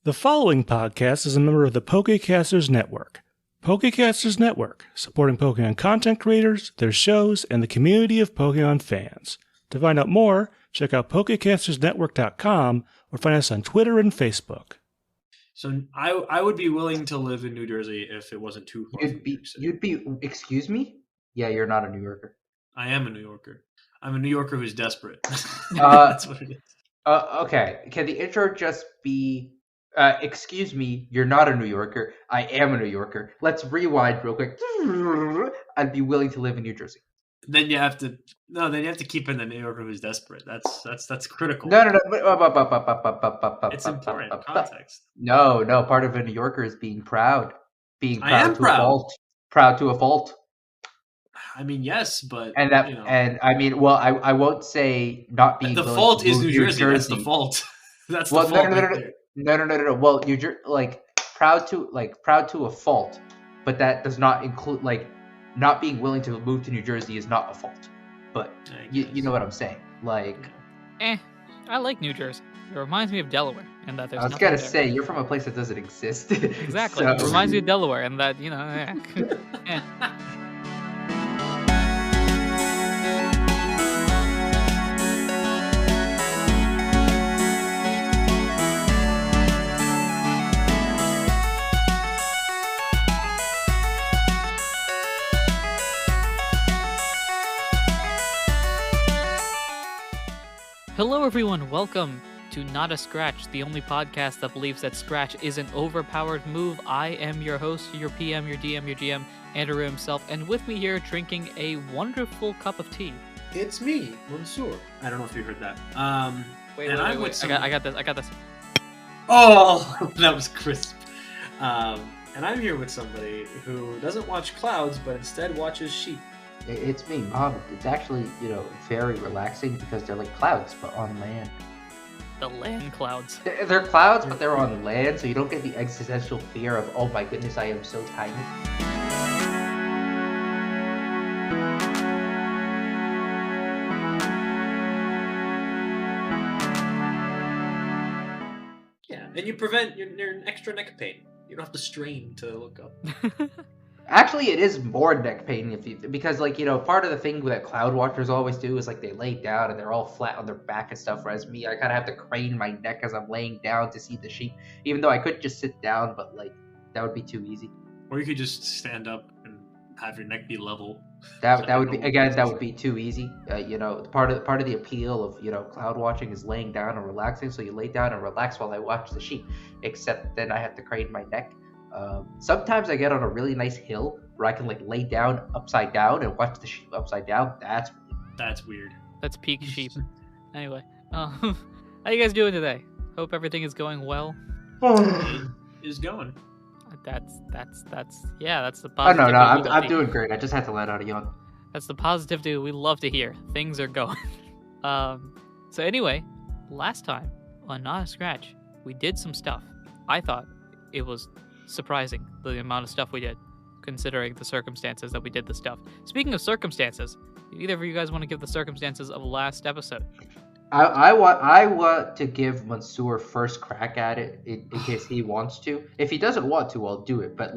The following podcast is a member of the Pokecasters Network. Pokecasters Network, supporting Pokemon content creators, their shows, and the community of Pokemon fans. To find out more, check out PokecastersNetwork.com or find us on Twitter and Facebook. So I would be willing to live in New Jersey if it wasn't too far from New York City. Excuse me? Yeah, you're not a New Yorker. I am a New Yorker. I'm a New Yorker who's desperate. That's what it is. Okay, can the intro just be, excuse me, you're not a New Yorker, I am a New Yorker. Let's rewind real quick. I'd be willing to live in New Jersey. Then you have to keep in the New Yorker who's desperate. That's critical. No. It's important context. No. Part of a New Yorker is being proud. Being proud I am to a fault. Proud to a fault. I mean, yes, but I won't say not being. The fault is New Jersey. That's the fault. That's the fault. No. Well, proud to a fault, but that does not include not being willing to move to New Jersey is not a fault. But you know what I'm saying? I like New Jersey. It reminds me of Delaware, and that there's. I was gonna say you're from a place that doesn't exist. Exactly. So. It reminds me of Delaware, and that Hello everyone, welcome to Not a Scratch, the only podcast that believes that Scratch is an overpowered move. I am your host, your PM, your DM, your GM, Anirudh himself, and with me here drinking a wonderful cup of tea. It's me, Mansour. I don't know if you heard that. Wait. I got this. Oh, that was crisp. And I'm here with somebody who doesn't watch clouds, but instead watches sheep. It's me, Mom. It's actually, very relaxing because they're like clouds, but on land. The land clouds. They're clouds, but they're on land, so you don't get the existential fear of, oh my goodness, I am so tiny. Yeah, and you prevent your extra neck pain. You don't have to strain to look up. Actually, it is more neck pain because part of the thing that cloud watchers always do is they lay down and they're all flat on their back and stuff. Whereas me, I kind of have to crane my neck as I'm laying down to see the sheep. Even though I could just sit down, but that would be too easy. Or you could just stand up and have your neck be level. That would be too easy. Part of the appeal of cloud watching is laying down and relaxing. So you lay down and relax while I watch the sheep. Except then I have to crane my neck. Sometimes I get on a really nice hill where I can lay down upside down and watch the sheep upside down. That's weird. That's peak sheep. Anyway, how you guys doing today? Hope everything is going well. It is going. That's the positive. Oh no, I'm doing great. I just had to let out a yawn. That's the positivity we love to hear. Things are going. So anyway, last time on Not a Scratch, we did some stuff. I thought it was surprising the amount of stuff we did, considering the circumstances that we did the stuff. Speaking of circumstances, either of you guys want to give the circumstances of last episode? I want to give Mansour first crack at it in case he wants to. If he doesn't want to, I'll do it. But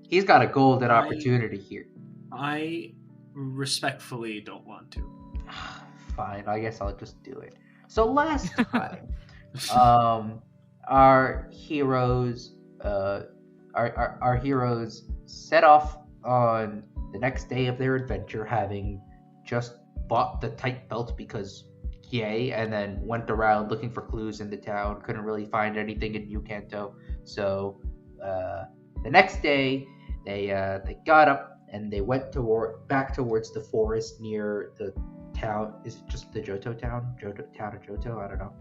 he's got a golden opportunity here. I respectfully don't want to. Fine, I guess I'll just do it. So last time, our heroes. Our heroes set off on the next day of their adventure, having just bought the tight belt because yay, and then went around looking for clues in the town. Couldn't really find anything in New Kanto. So the next day, they got up and they went back towards the forest near the town. Is it just the Johto town? Town of Johto? I don't know.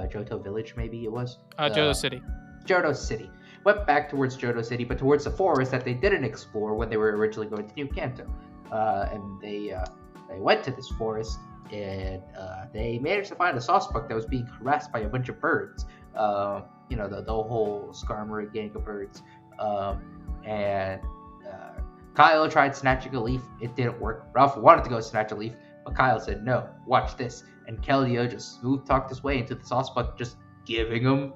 Johto village, maybe it was. Johto City. Johto City. Went back towards Johto City, but towards the forest that they didn't explore when they were originally going to New Kanto. And they went to this forest, and they managed to find a Sawsbuck that was being harassed by a bunch of birds. The whole Skarmory gang of birds. And Kyle tried snatching a leaf. It didn't work. Ralph wanted to go snatch a leaf, but Kyle said, no, watch this. And Keldeo just smooth talked his way into the Sawsbuck, just giving him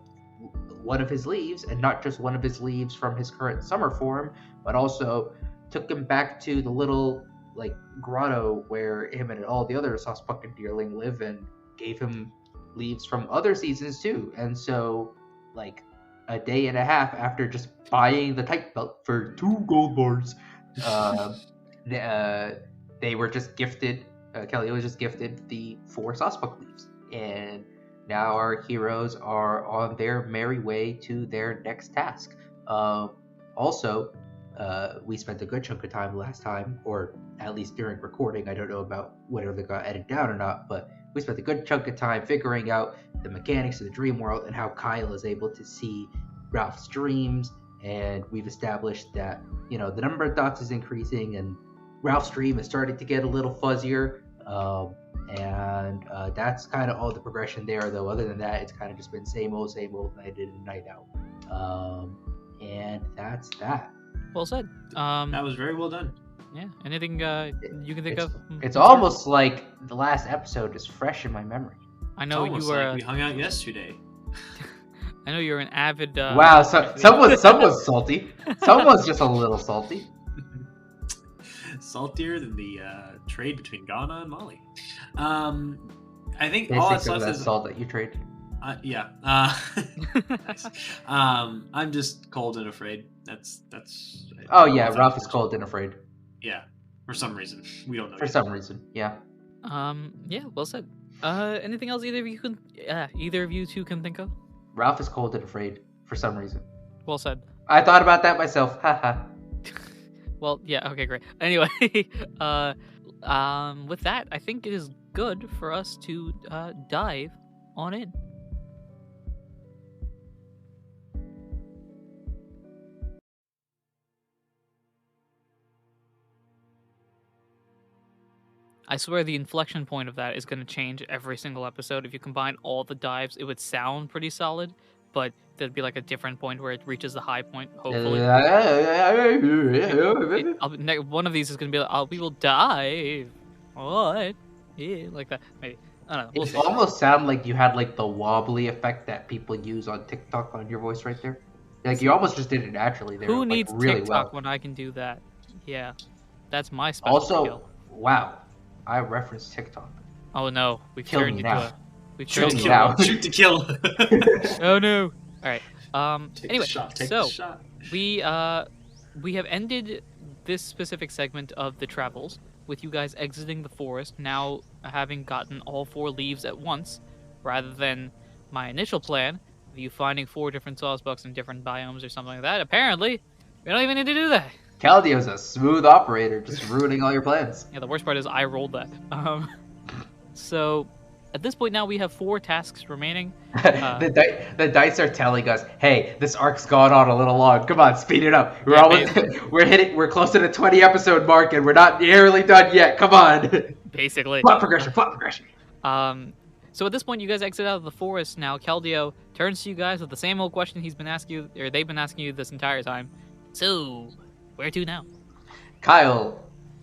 one of his leaves, and not just one of his leaves from his current summer form, but also took him back to the little like grotto where him and all the other Softbuck Deerling live, and gave him leaves from other seasons too. And so, like a day and a half after just buying the tight belt for 2 gold bars, they were just gifted. Kelly was just gifted the 4 Softbuck leaves, and now our heroes are on their merry way to their next task. Also, we spent a good chunk of time last time, or at least during recording. I don't know about whether they got edited down or not, but we spent a good chunk of time figuring out the mechanics of the dream world and how Kyle is able to see Ralph's dreams. And we've established that, the number of dots is increasing, and Ralph's dream is starting to get a little fuzzier. And that's kind of all the progression there, though. Other than that, it's kind of just been same old night in and night out. And that's that. Well said. That was very well done. Yeah. Anything you can think of? It's almost like the last episode is fresh in my memory. I know you were. Like we hung out yesterday. I know you're an avid. Wow. So someone's salty. Someone's just a little salty. Saltier than the trade between Ghana and Mali. I think They all take that some of stuff that is. salt that you trade. Yeah. Nice. I'm just cold and afraid. That's. Oh yeah, Ralph is cold and afraid. Yeah. For some reason, we don't know. For yet. some reason, yeah. Yeah. Well said. Anything else either of you two can think of? Ralph is cold and afraid for some reason. Well said. I thought about that myself. Haha. Well, yeah. Okay. Great. Anyway, with that, I think it is good for us to dive on in. I swear the inflection point of that is going to change every single episode. If you combine all the dives, it would sound pretty solid, but there'd be like a different point where it reaches the high point, hopefully. One of these is going to be like, we will dive. What? Yeah, like that. Maybe. I don't know. We'll It see. almost sounded like you had like the wobbly effect that people use on TikTok on your voice right there. Like you almost just did it naturally there. Who like, needs really TikTok well. when I can do that? Yeah. That's my special Also, skill. wow, I referenced TikTok. Oh no, we've Kill turned me into now. a. We've Kill turned me into now. Shoot to kill. Oh no! All right. Take Anyway, the shot. Take so the shot. we have ended this specific segment of the travels with you guys exiting the forest, now having gotten all 4 leaves at once, rather than my initial plan of you finding 4 different Sawsbucks in different biomes or something like that. Apparently, we don't even need to do that. Caldio's a smooth operator, just ruining all your plans. Yeah, the worst part is I rolled that. So at this point now we have 4 tasks remaining. The dice are telling us, "Hey, this arc's gone on a little long. Come on, speed it up. We're Yeah, almost, we're close to the 20 episode mark, and we're not nearly done yet. Come on." Basically. Plot progression. So at this point, you guys exit out of the forest. Now, Caldio turns to you guys with the same old question he's been asking you, or they've been asking you this entire time. So, where to now? Kyle,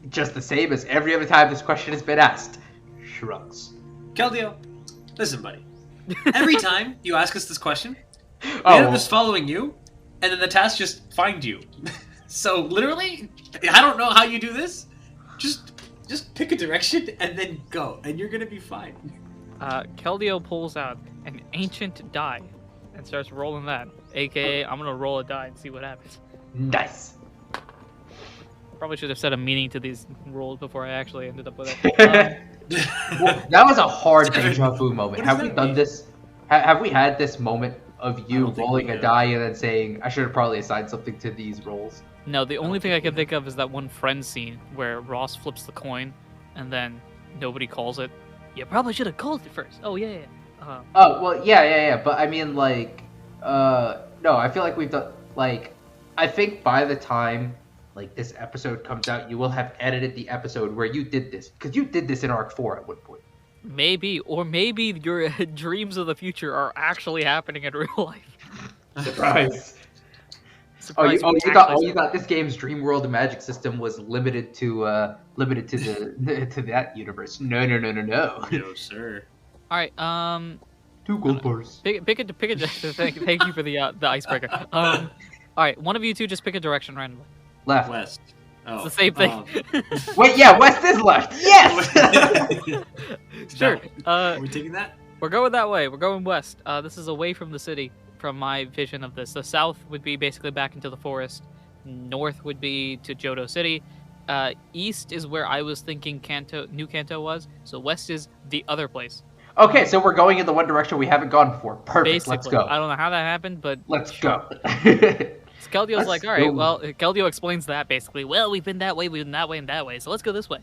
just the same as every other time this question has been asked, shrugs. Keldio, listen, buddy. Every time you ask us this question, we end up just following you, and then the task just find you. So literally, I don't know how you do this. Just pick a direction and then go, and you're gonna be fine. Caldio pulls out an ancient die and starts rolling that. AKA, I'm gonna roll a die and see what happens. Nice. Probably should have set a meaning to these rolls before I actually ended up with it. Well, that was a hard deja vu moment. What does Have we that done mean? this? Have we had this moment of you don't think rolling we a have. die and then saying, I should have probably assigned something to these rolls? No, the only thing I can think of is that one friend scene where Ross flips the coin and then nobody calls it. You probably should have called it first. Oh, yeah. Oh, well, yeah. But I mean, like, no, I feel like we've done, like, I think by the time, like, this episode comes out, you will have edited the episode where you did this. Because you did this in Arc 4 at one point. Maybe, or maybe your dreams of the future are actually happening in real life. Surprise. Surprise, You thought this game's dream world and magic system was limited to the to that universe. No. No, sir. All right. 2 gold bars. Pick it. Thank you for the icebreaker. All right, one of you two just pick a direction randomly. Left. West. Oh, It's the same thing. Wait, yeah, west is left. Yes. Sure. Are we taking that? We're going that way. We're going west. This is away from the city, from my vision of this. The south would be basically back into the forest. North would be to Johto City. East is where I was thinking New Kanto was. So west is the other place. Okay, so we're going in the one direction we haven't gone before. Perfect. Basically, Let's go. I don't know how that happened, but Let's go. Keldio's like, all right, well, Keldio explains that basically. Well, we've been that way, we've been that way, and that way, so let's go this way.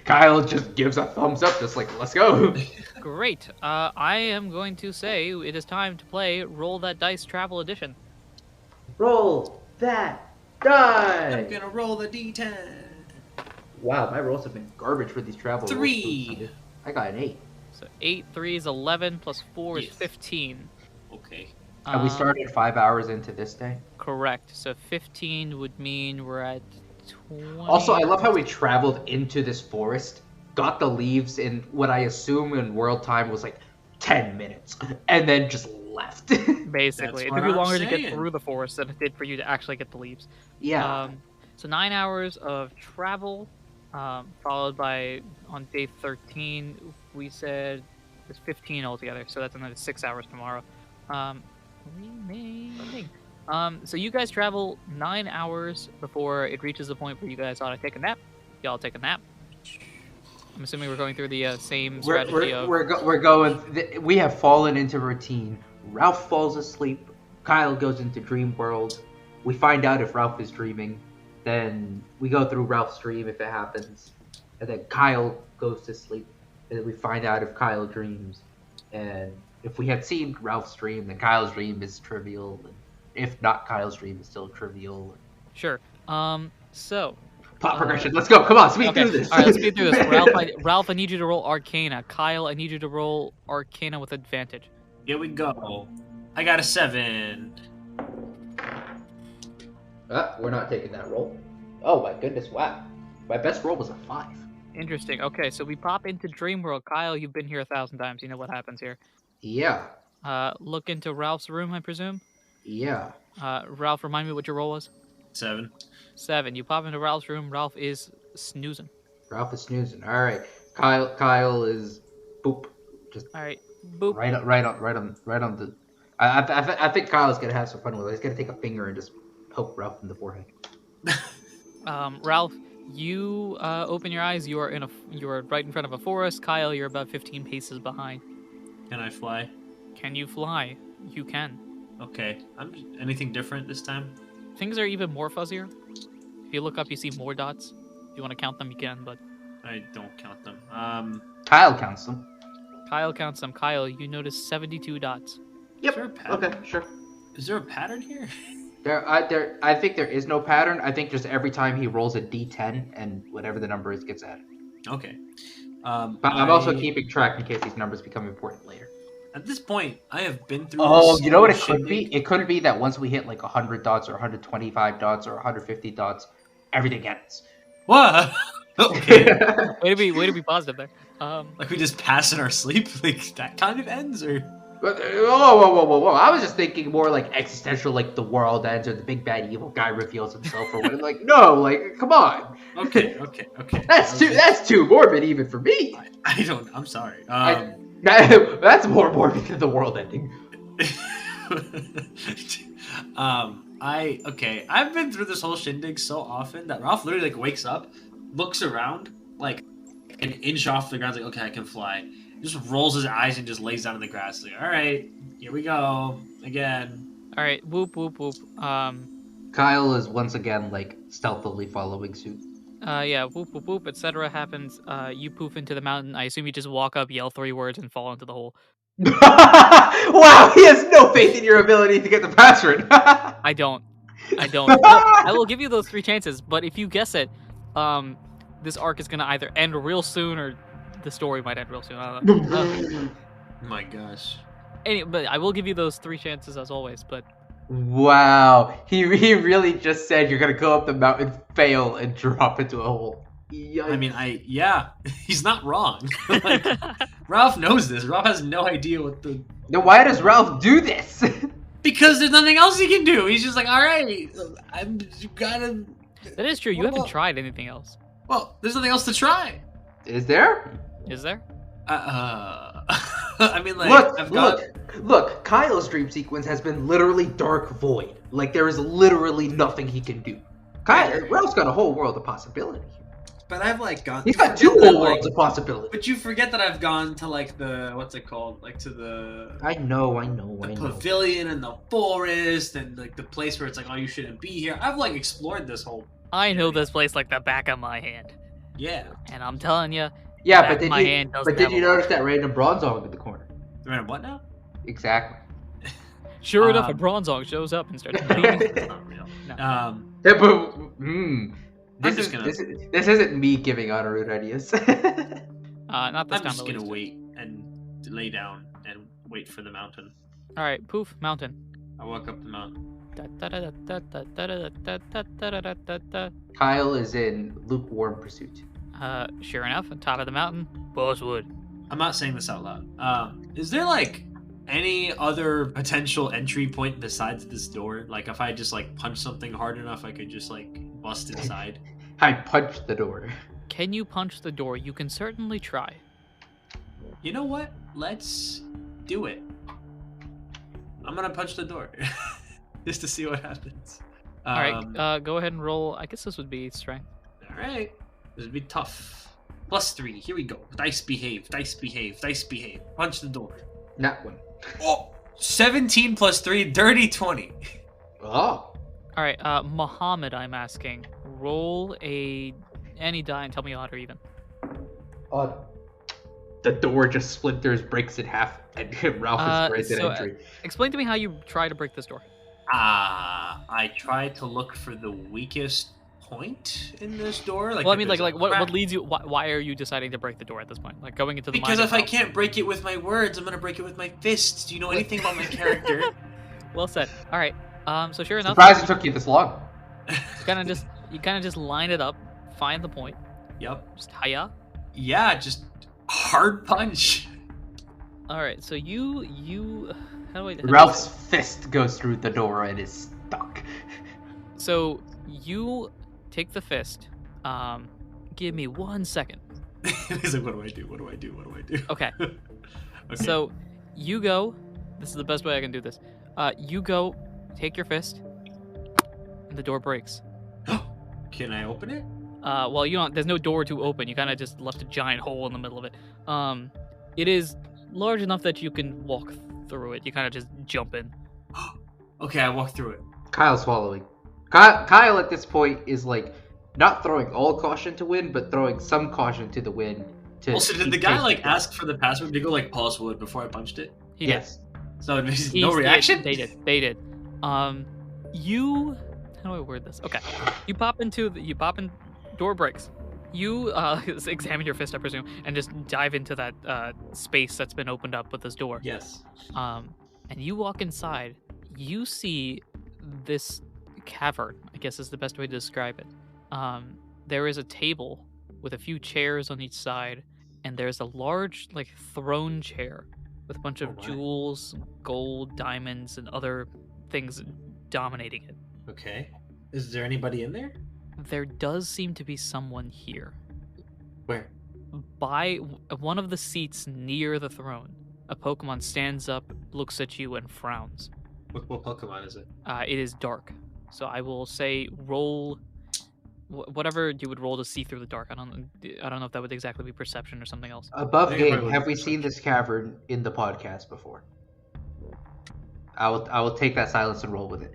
Kyle just gives a thumbs up, just like, let's go. Great. I am going to say it is time to play Roll That Dice Travel Edition. Roll that die. I'm gonna roll the D10. Wow, my rolls have been garbage for these travel 3. rolls. I got an 8. So 8, 3 is 11, plus 4 is Yes. 15. Okay. And we started 5 hours into this day. Correct. So 15 would mean we're at 20. Also, I love how we traveled into this forest, got the leaves in what I assume in world time was like 10 minutes, and then just left. Basically, it what took you I'm longer to get saying. through the forest than it did for you to actually get the leaves. Yeah. So 9 hours of travel, followed by, on day 13, we said there's 15 altogether, so that's another 6 hours tomorrow. Remaining. So you guys travel 9 hours before it reaches the point where you guys ought to take a nap. Y'all take a nap. I'm assuming we're going through the same strategy of... We're going. We have fallen into routine. Ralph falls asleep. Kyle goes into dream world. We find out if Ralph is dreaming. Then we go through Ralph's dream if it happens. And then Kyle goes to sleep. And then we find out if Kyle dreams. And if we had seen Ralph's dream, then Kyle's dream is trivial. And if not, Kyle's dream is still trivial. Sure. So... Plot progression. Let's go. Come on, speed through this. All right, let's speed through this. Ralph, I need you to roll Arcana. Kyle, I need you to roll Arcana with advantage. Here we go. I got a 7. We're not taking that roll. Oh my goodness, wow. My best roll was a 5. Interesting. Okay, so we pop into Dream World. Kyle, you've been here 1,000 times. You know what happens here. Yeah. Look into Ralph's room, I presume? Yeah. Ralph, remind me what your roll was? 7. 7. You pop into Ralph's room. Ralph is snoozing. Ralph is snoozing. All right. Kyle is boop. Just All right. Boop. right on the. I think Kyle's gonna have some fun with it. He's gonna take a finger and just poke Ralph in the forehead. Ralph, you open your eyes. You are right in front of a forest. Kyle, you're about 15 paces behind. Can I fly? Can you fly? You can. Okay. Anything different this time? Things are even more fuzzier. If you look up, you see more dots. If you want to count them, you can, but... I don't count them. Kyle counts them. Kyle counts them. Kyle, you notice 72 dots. Yep. Is there a pattern? Okay, sure. Is there a pattern here? I think there is no pattern. I think just every time he rolls a d10 and whatever the number is gets added. Okay. But I'm also keeping track in case these numbers become important later. At this point, I have been through. Oh, this you know what it whole could be? shindig. It could be that once we hit like 100 dots or 125 dots or 150 dots, everything ends. What? Okay. Way to be positive there. Like we just pass in our sleep? Like that kind of ends, or? Whoa. I was just thinking more like existential, like the world ends or the big bad evil guy reveals himself or whatever. Like, no, like, come on. Okay. That's too morbid even for me. I don't. I'm sorry. That's more morbid than the world ending. I've been through this whole shindig so often that Ralph literally like wakes up, looks around like an inch off the ground, like, okay, I can fly. Just rolls his eyes and just lays down in the grass, like, all right, here we go again. All right, whoop. Kyle is once again like stealthily following suit. Yeah, whoop, etc. happens. You poof into the mountain. I assume you just walk up, yell 3 words, and fall into the hole. Wow, he has no faith in your ability to get the password. I don't. Well, I will give you those 3 chances, but if you guess it, this arc is gonna either end real soon or the story might end real soon. I don't know. My gosh. But I will give you those 3 chances as always. But Wow, he really just said you're gonna go up the mountain, fail, and drop into a hole. I mean, yeah, he's not wrong. Like, Ralph knows this. Ralph has no idea what the... Then why does Ralph do this? Because there's nothing else he can do. He's just like, all right, you gotta... That is true. You haven't tried anything else. Well, there's nothing else to try. Is there? Is there? I mean, like, look. Kyle's dream sequence has been literally dark void. Like, there is literally nothing he can do. Ralph's got a whole world of possibility. But I've, like, gone... He's got 2 whole worlds of possibility. But you forget that I've gone to, like, the... What's it called? Like, to the... I know. Pavilion and the forest and, like, the place where it's like, oh, you shouldn't be here. I've, like, explored this whole... I know this place like the back of my hand. Yeah. And I'm telling you... Yeah, but did you notice that random bronzong in the corner? Random what now? Exactly. Sure enough, a bronzong shows up and starts beating. It's not real. No. Yeah, but this isn't me giving Anirudh ideas. Not this I'm time. just gonna wait and lay down and wait for the mountain. All right, poof, mountain. I walk up the mountain. Kyle is in lukewarm pursuit. Sure enough, on top of the mountain, Bosswood. I'm not saying this out loud. Is there like any other potential entry point besides this door? Like if I just like punch something hard enough, I could just like bust inside. I punched the door. Can you punch the door? You can certainly try. You know what? Let's do it. I'm gonna punch the door just to see what happens. All right, go ahead and roll. I guess this would be strength. All right, this would be tough. +3. Here we go. Dice behave. Dice behave. Dice behave. Punch the door. That one. Oh, 17 + 3, dirty 20. Oh. All right, Muhammad, I'm asking. Roll any die and tell me odd or even. Odd. The door just splinters, breaks in half, and Ralph is granted entry. Explain to me how you try to break this door. I try to look for the weakest point in this door. Like, well, I mean, like what leads you? Why are you deciding to break the door at this point? Like going into the because if I can't break it with my words, I'm gonna break it with my fists. Do you know anything about my character? Well said. All right. So sure enough, surprised it took you this long. You kind of just line it up, find the point. Yep. Just hiya. Yeah, just hard punch. All right. So you Ralph's fist goes through the door and is stuck. So you take the fist. Give me 1 second. He's like, what do I do? What do I do? What do I do? Okay. Okay. So you go. This is the best way I can do this. You go. Take your fist. And the door breaks. Can I open it? Well, you don't. There's no door to open. You kind of just left a giant hole in the middle of it. It is large enough that you can walk through it. You kind of just jump in. Okay, I walk through it. Kyle's swallowing. Kyle at this point is like not throwing all caution to wind, but throwing some caution to the wind. Also, did the guy like ask for the password to go like pause wood before I punched it? Yes. So no reaction? They did. You. How do I word this? Okay. You pop in. Door breaks. You examine your fist, I presume, and just dive into that space that's been opened up with this door. Yes. And you walk inside. You see this cavern, I guess is the best way to describe it. There is a table with a few chairs on each side, and there's a large, like, throne chair with a bunch of jewels, gold, diamonds, and other things dominating it. Okay. Is there anybody in there? There does seem to be someone here. Where? By one of the seats near the throne, a Pokemon stands up, looks at you, and frowns. What Pokemon is it? It is dark. So I will say roll whatever you would roll to see through the dark. I don't know if that would exactly be perception or something else. Above game, have we seen this cavern in the podcast before? I will take that silence and roll with it.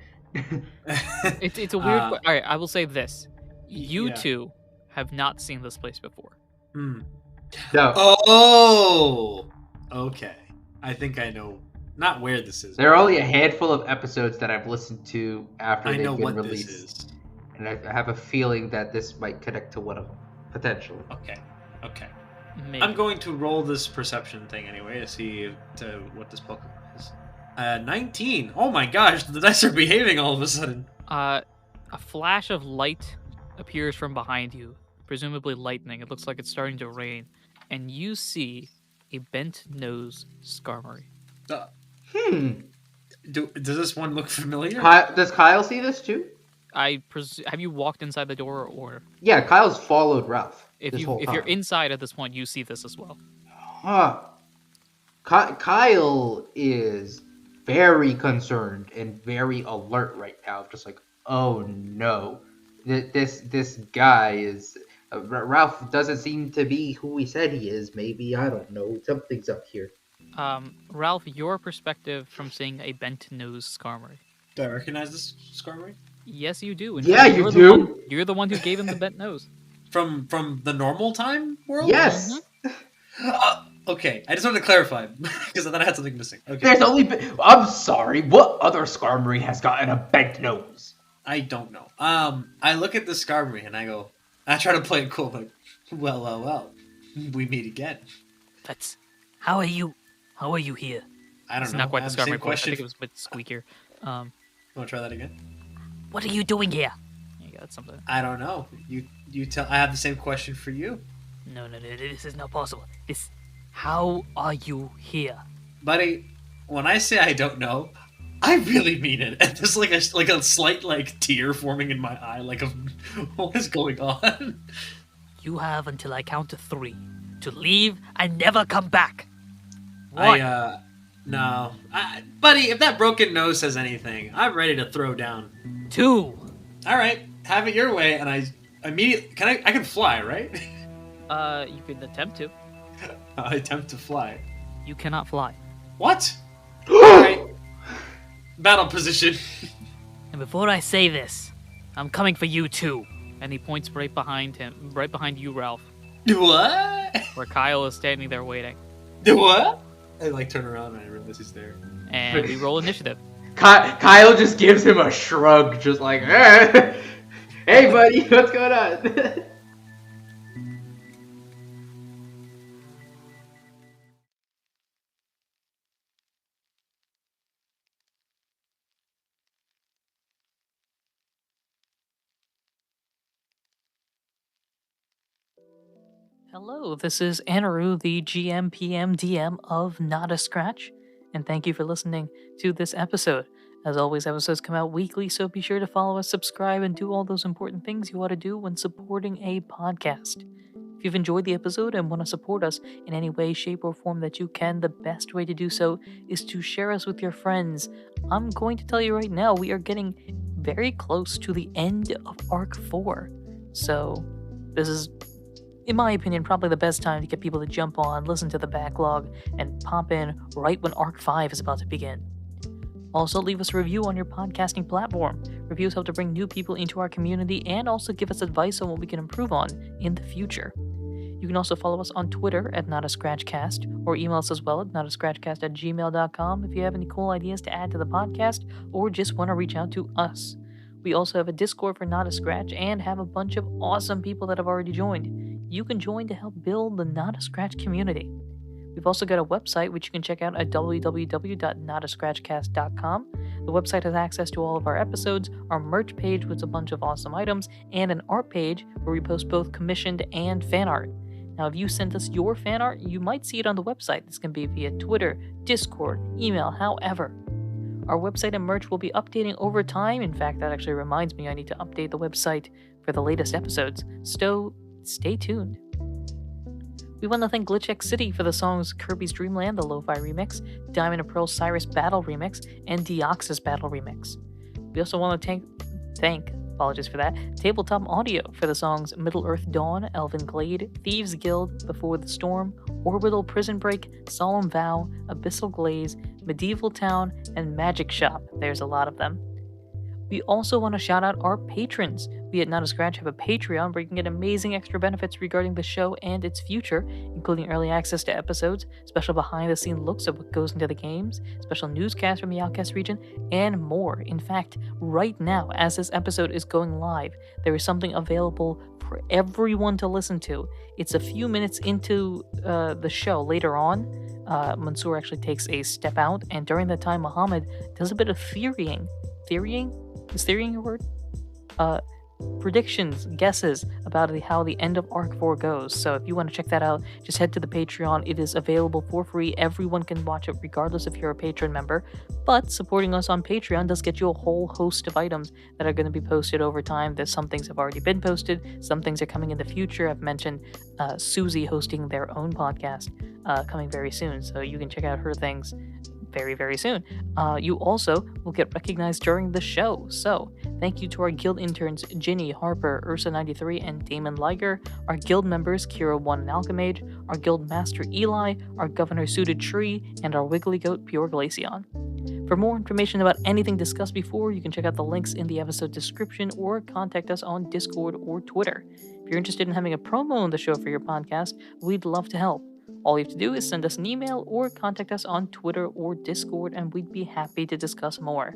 It's a weird. All right, I will say this: you two have not seen this place before. Hmm. No. Oh. Okay. I think I know. Not where this is. There are only a handful of episodes that I've listened to after they've been released. This is. And I have a feeling that this might connect to one of them, potentially. Okay. Maybe. I'm going to roll this perception thing anyway to see what this Pokemon is. 19. Oh my gosh, the dice are behaving all of a sudden. A flash of light appears from behind you, presumably lightning. It looks like it's starting to rain. And you see a bent nose Skarmory. Does this one look familiar? Does Kyle see this too? Have you walked inside the door, or Yeah, Kyle's followed Ralph. if this whole time. you're inside at this point, you see this as well. Huh. Kyle is very concerned and very alert right now. Just like, oh no, this guy is. Ralph doesn't seem to be who he said he is. Maybe, I don't know. Something's up here. Ralph, your perspective from seeing a bent nose Skarmory. Do I recognize this Skarmory? Yes, you do. Yeah, you do. You're the one who gave him the bent nose. From the normal time world? Yes. Okay, I just wanted to clarify because I thought I had something missing. Okay. There's only. I'm sorry. What other Skarmory has gotten a bent nose? I don't know. I look at the Skarmory and I try to play it cool, like, well, we meet again. That's how are you here? I don't It's know. not quite the Same Skarmory voice. I question. think it was a bit squeakier. Want to try that again? What are you doing here? Yeah, that's something. I don't know. You tell. I have the same question for you, No, this is not possible. How are you here? buddy. When I say I don't know, I really mean it. And there's like a slight tear forming in my eye. What is going on? You have until I count to 3 to leave and never come back. What? No, buddy. If that broken nose says anything, I'm ready to throw down. 2. All right, have it your way. And I immediately I can fly, right? You could attempt to. I attempt to fly. You cannot fly. What? All right. Battle position. And before I say this, I'm coming for you too. And he points right behind you, Ralph, What? where Kyle is standing there waiting. What? I turn around and I realize he's there. And we roll initiative. Kyle just gives him a shrug, just like, hey buddy, what's going on? Hello, this is Anirudh, the GM, PM, DM of Not a Scratch, and thank you for listening to this episode. As always, episodes come out weekly, so be sure to follow us, subscribe, and do all those important things you ought to do when supporting a podcast. If you've enjoyed the episode and want to support us in any way, shape, or form that you can, the best way to do so is to share us with your friends. I'm going to tell you right now, we are getting very close to the end of Arc 4. So, this is, in my opinion, probably the best time to get people to jump on, listen to the backlog, and pop in right when Arc 5 is about to begin. Also, leave us a review on your podcasting platform. Reviews help to bring new people into our community and also give us advice on what we can improve on in the future. You can also follow us on Twitter at NotAScratchCast, or email us as well at notascratchcast@gmail.com if you have any cool ideas to add to the podcast or just want to reach out to us. We also have a Discord for Not a Scratch and have a bunch of awesome people that have already joined. You can join to help build the Not a Scratch community. We've also got a website which you can check out at www.notascratchcast.com. The website has access to all of our episodes, our merch page with a bunch of awesome items, and an art page where we post both commissioned and fan art. Now, if you send us your fan art, you might see it on the website. This can be via Twitter, Discord, email, however. Our website and merch will be updating over time. In fact, that actually reminds me I need to update the website for the latest episodes, so stay tuned. We want to thank Glitch X City for the songs Kirby's Dream Land, the Lo-Fi remix, Diamond and Pearl Cyrus Battle remix, and Deoxys Battle remix. We also want to thank Tabletop Audio for the songs Middle Earth Dawn, Elven Glade, Thieves Guild, Before the Storm, Orbital Prison Break, Solemn Vow, Abyssal Glaze, Medieval Town, and Magic Shop. There's a lot of them. We also want to shout out our patrons. We at Not a Scratch have a Patreon where you can get amazing extra benefits regarding the show and its future, including early access to episodes, special behind-the-scenes looks at what goes into the games, special newscasts from the Outcast region, and more. In fact, right now, as this episode is going live, there is something available for everyone to listen to. It's a few minutes into the show later on. Mansour actually takes a step out, and during that time, Muhammad does a bit of theorying. Theorying? Is theorying a word? predictions, guesses about how the end of Arc 4 goes. So if you want to check that out, just head to the Patreon. It is available for free. Everyone can watch it regardless if you're a patron member. But supporting us on Patreon does get you a whole host of items that are going to be posted over time. There's some things have already been posted. Some things are coming in the future. I've mentioned Susie hosting their own podcast coming very soon. So you can check out her things very, very soon. You also will get recognized during the show. So thank you to our guild interns Ginny, Harper, Ursa93, and Damon Liger, our guild members Kira1 and Alchemage, our guild master Eli, our governor Suited Tree, and our wiggly goat Pure Glaceon. For more information about anything discussed before, you can check out the links in the episode description or contact us on Discord or Twitter. If you're interested in having a promo on the show for your podcast, we'd love to help. All you have to do is send us an email or contact us on Twitter or Discord, and we'd be happy to discuss more.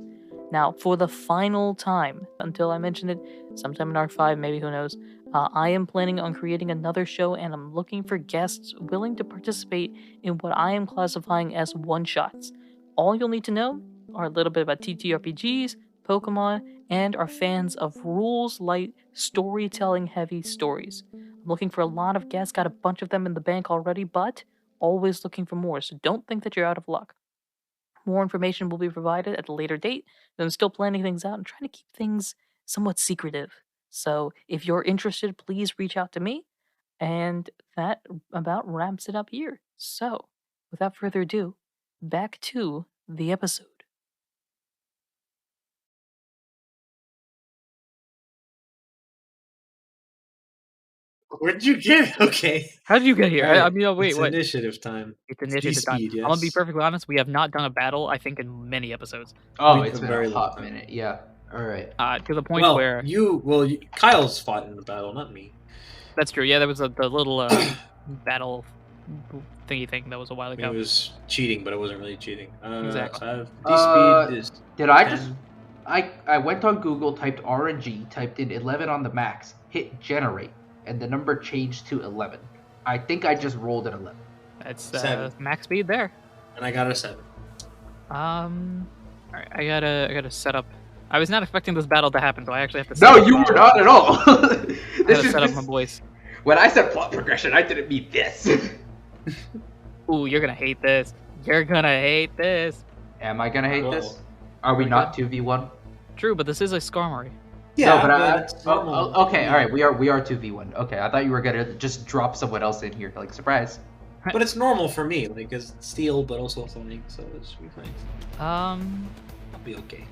Now, for the final time, until I mention it sometime in Arc 5, maybe, who knows, I am planning on creating another show, and I'm looking for guests willing to participate in what I am classifying as one-shots. All you'll need to know are a little bit about TTRPGs, Pokemon, and are fans of rules-light, storytelling-heavy stories. I'm looking for a lot of guests, got a bunch of them in the bank already, but always looking for more, so don't think that you're out of luck. More information will be provided at a later date, but I'm still planning things out and trying to keep things somewhat secretive. So if you're interested, please reach out to me, and that about wraps it up here. So, without further ado, back to the episode. Where did you get? Okay. How did you get here? Right. I mean, wait, it's what? Initiative time. It's initiative time. Speed, yes. I'm gonna be perfectly honest. We have not done a battle, I think, in many episodes. Oh, We it's did been very a hot long time. minute. Yeah. All right. To the point Well, where Kyle's fought in the battle, not me. that's true. Yeah, there was the little battle thingy thing that was a while It ago. was cheating, but it wasn't really cheating. Exactly. So speed is Did I 10. just? I went on Google, typed RNG, typed in 11 on the max, hit generate, and the number changed to 11. I think I just rolled an 11. It's 7. max speed there. And I got a 7. All right, I gotta set up. I was not expecting this battle to happen, so I actually have to. No, set up, you were not at all. I gotta set up my this, voice. when I said plot progression, I didn't mean this. Ooh, you're gonna hate this. You're gonna hate this. Am I gonna hate Whoa. this? Are we not 2v1? True, but this is a Skarmory. No, but it's normal. okay, all right, we are 2v1. Okay, I thought you were gonna just drop someone else in here, like surprise. But it's normal for me, like it's steel, but also flying, so it should be fine. I'll be okay.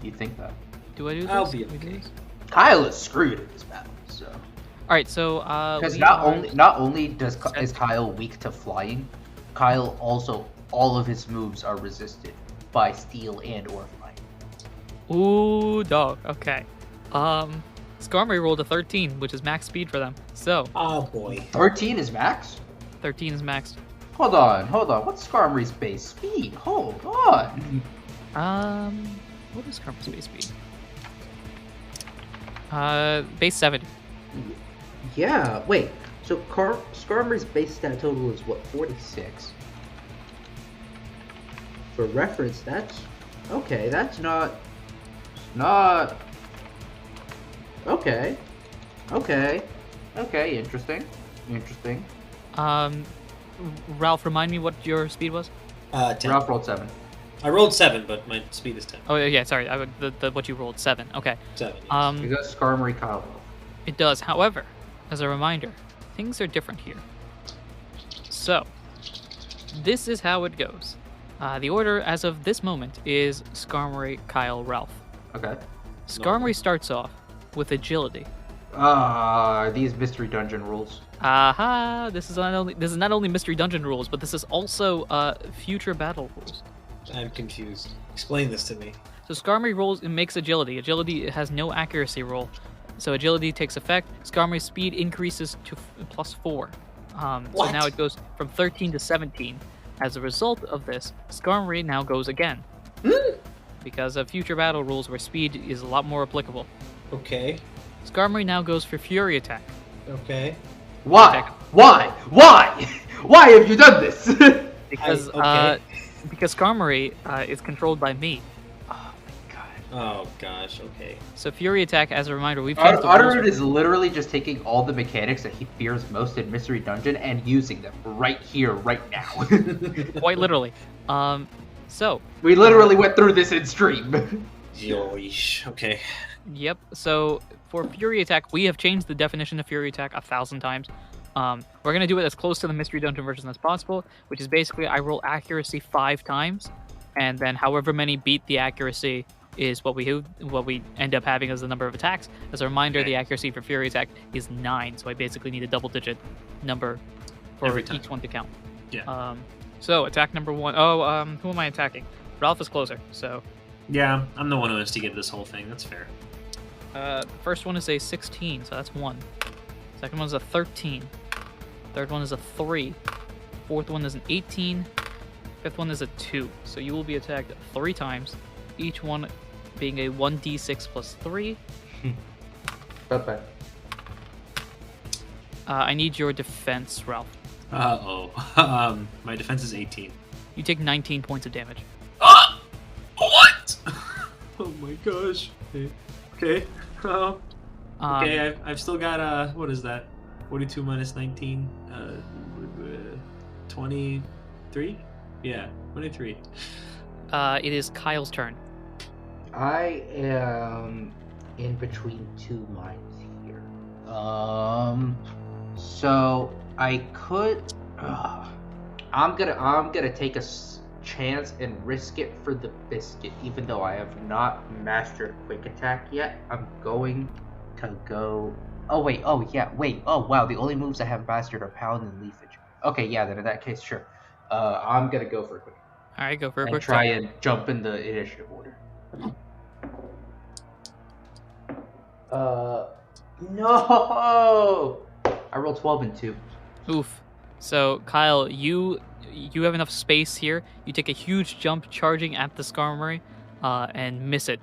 You think that? Do I do this? I'll be Do we do okay. this? Kyle is screwed in this battle, so. All right, so Because we not are- only is Kyle weak to flying, Kyle also all of his moves are resisted by steel and or flying. Ooh, dog. Okay. Skarmory rolled a 13, which is max speed for them. So Oh boy. 13 is max. 13 is maxed. Hold on. What's Skarmory's base speed? Hold on. What is Skarmory's base speed? Base 70. Yeah. Wait. So Skarmory's base stat total is what? 46. For reference, that's okay. That's not. Okay. Interesting. Ralph, remind me what your speed was? 10. Ralph rolled 7. I rolled 7, but my speed is 10. Oh yeah, sorry. What you rolled 7. Okay. 7. Yes. You got Skarmory Kyle. It does. However, as a reminder, things are different here. So, this is how it goes. The order as of this moment is Skarmory, Kyle, Ralph. Okay. Skarmory starts off with agility. These mystery dungeon rules. Aha! This is not only mystery dungeon rules, but this is also future battle rules. I'm confused. Explain this to me. So Skarmory rolls and makes agility. Agility has no accuracy roll, so agility takes effect. Skarmory's speed increases to +4. So What? now it goes from 13 to 17. As a result of this, Skarmory now goes again. Because of future battle rules where speed is a lot more applicable. Okay. Skarmory now goes for Fury Attack. Okay. Why? Why? Why have you done this? Because okay. because Skarmory is controlled by me. Oh my god. Oh gosh. Okay. So Fury Attack, as a reminder, we've changed the rules. Anirudh is literally just taking all the mechanics that he fears most in Mystery Dungeon and using them right here, right now. Quite literally. So we literally went through this in stream. Yoish. Okay. Yep. So for Fury Attack, we have changed the definition of Fury Attack 1,000 times. We're gonna do it as close to the Mystery Dungeon version as possible, which is basically I roll accuracy 5 times, and then however many beat the accuracy is what we end up having as the number of attacks. As a reminder, the accuracy for Fury Attack is 9, so I basically need a double-digit number for each one to count. Yeah. So attack number 1. Who am I attacking? Ralph is closer, so. Yeah, I'm the one who instigated this whole thing. That's fair. First one is a 16, so that's 1. Second one is a 13. Third one is a 3. Fourth one is an 18. Fifth one is a 2. So you will be attacked 3 times, each one being a 1d6 plus 3. Bye-bye. I need your defense, Ralph. My defense is 18. You take 19 points of damage. What? Oh my gosh. Okay. Okay, I've still got what is that? 42 minus 19. 23. Yeah, 23. It is Kyle's turn. I am in between 2 minds here. So I could. I'm gonna take a chance and risk it for the biscuit, even though I have not mastered quick attack yet. I'm going to go. Oh wait. Oh yeah. Wait. Oh wow. The only moves I have mastered are pound and leafage. Okay. Yeah. Then in that case, sure. I'm gonna go for a quick. All right, go for a And quick try attack. and jump in the initiative order. No! I rolled 12 and 2. Oof. So Kyle, you have enough space here. You take a huge jump, charging at the Skarmory, and miss it.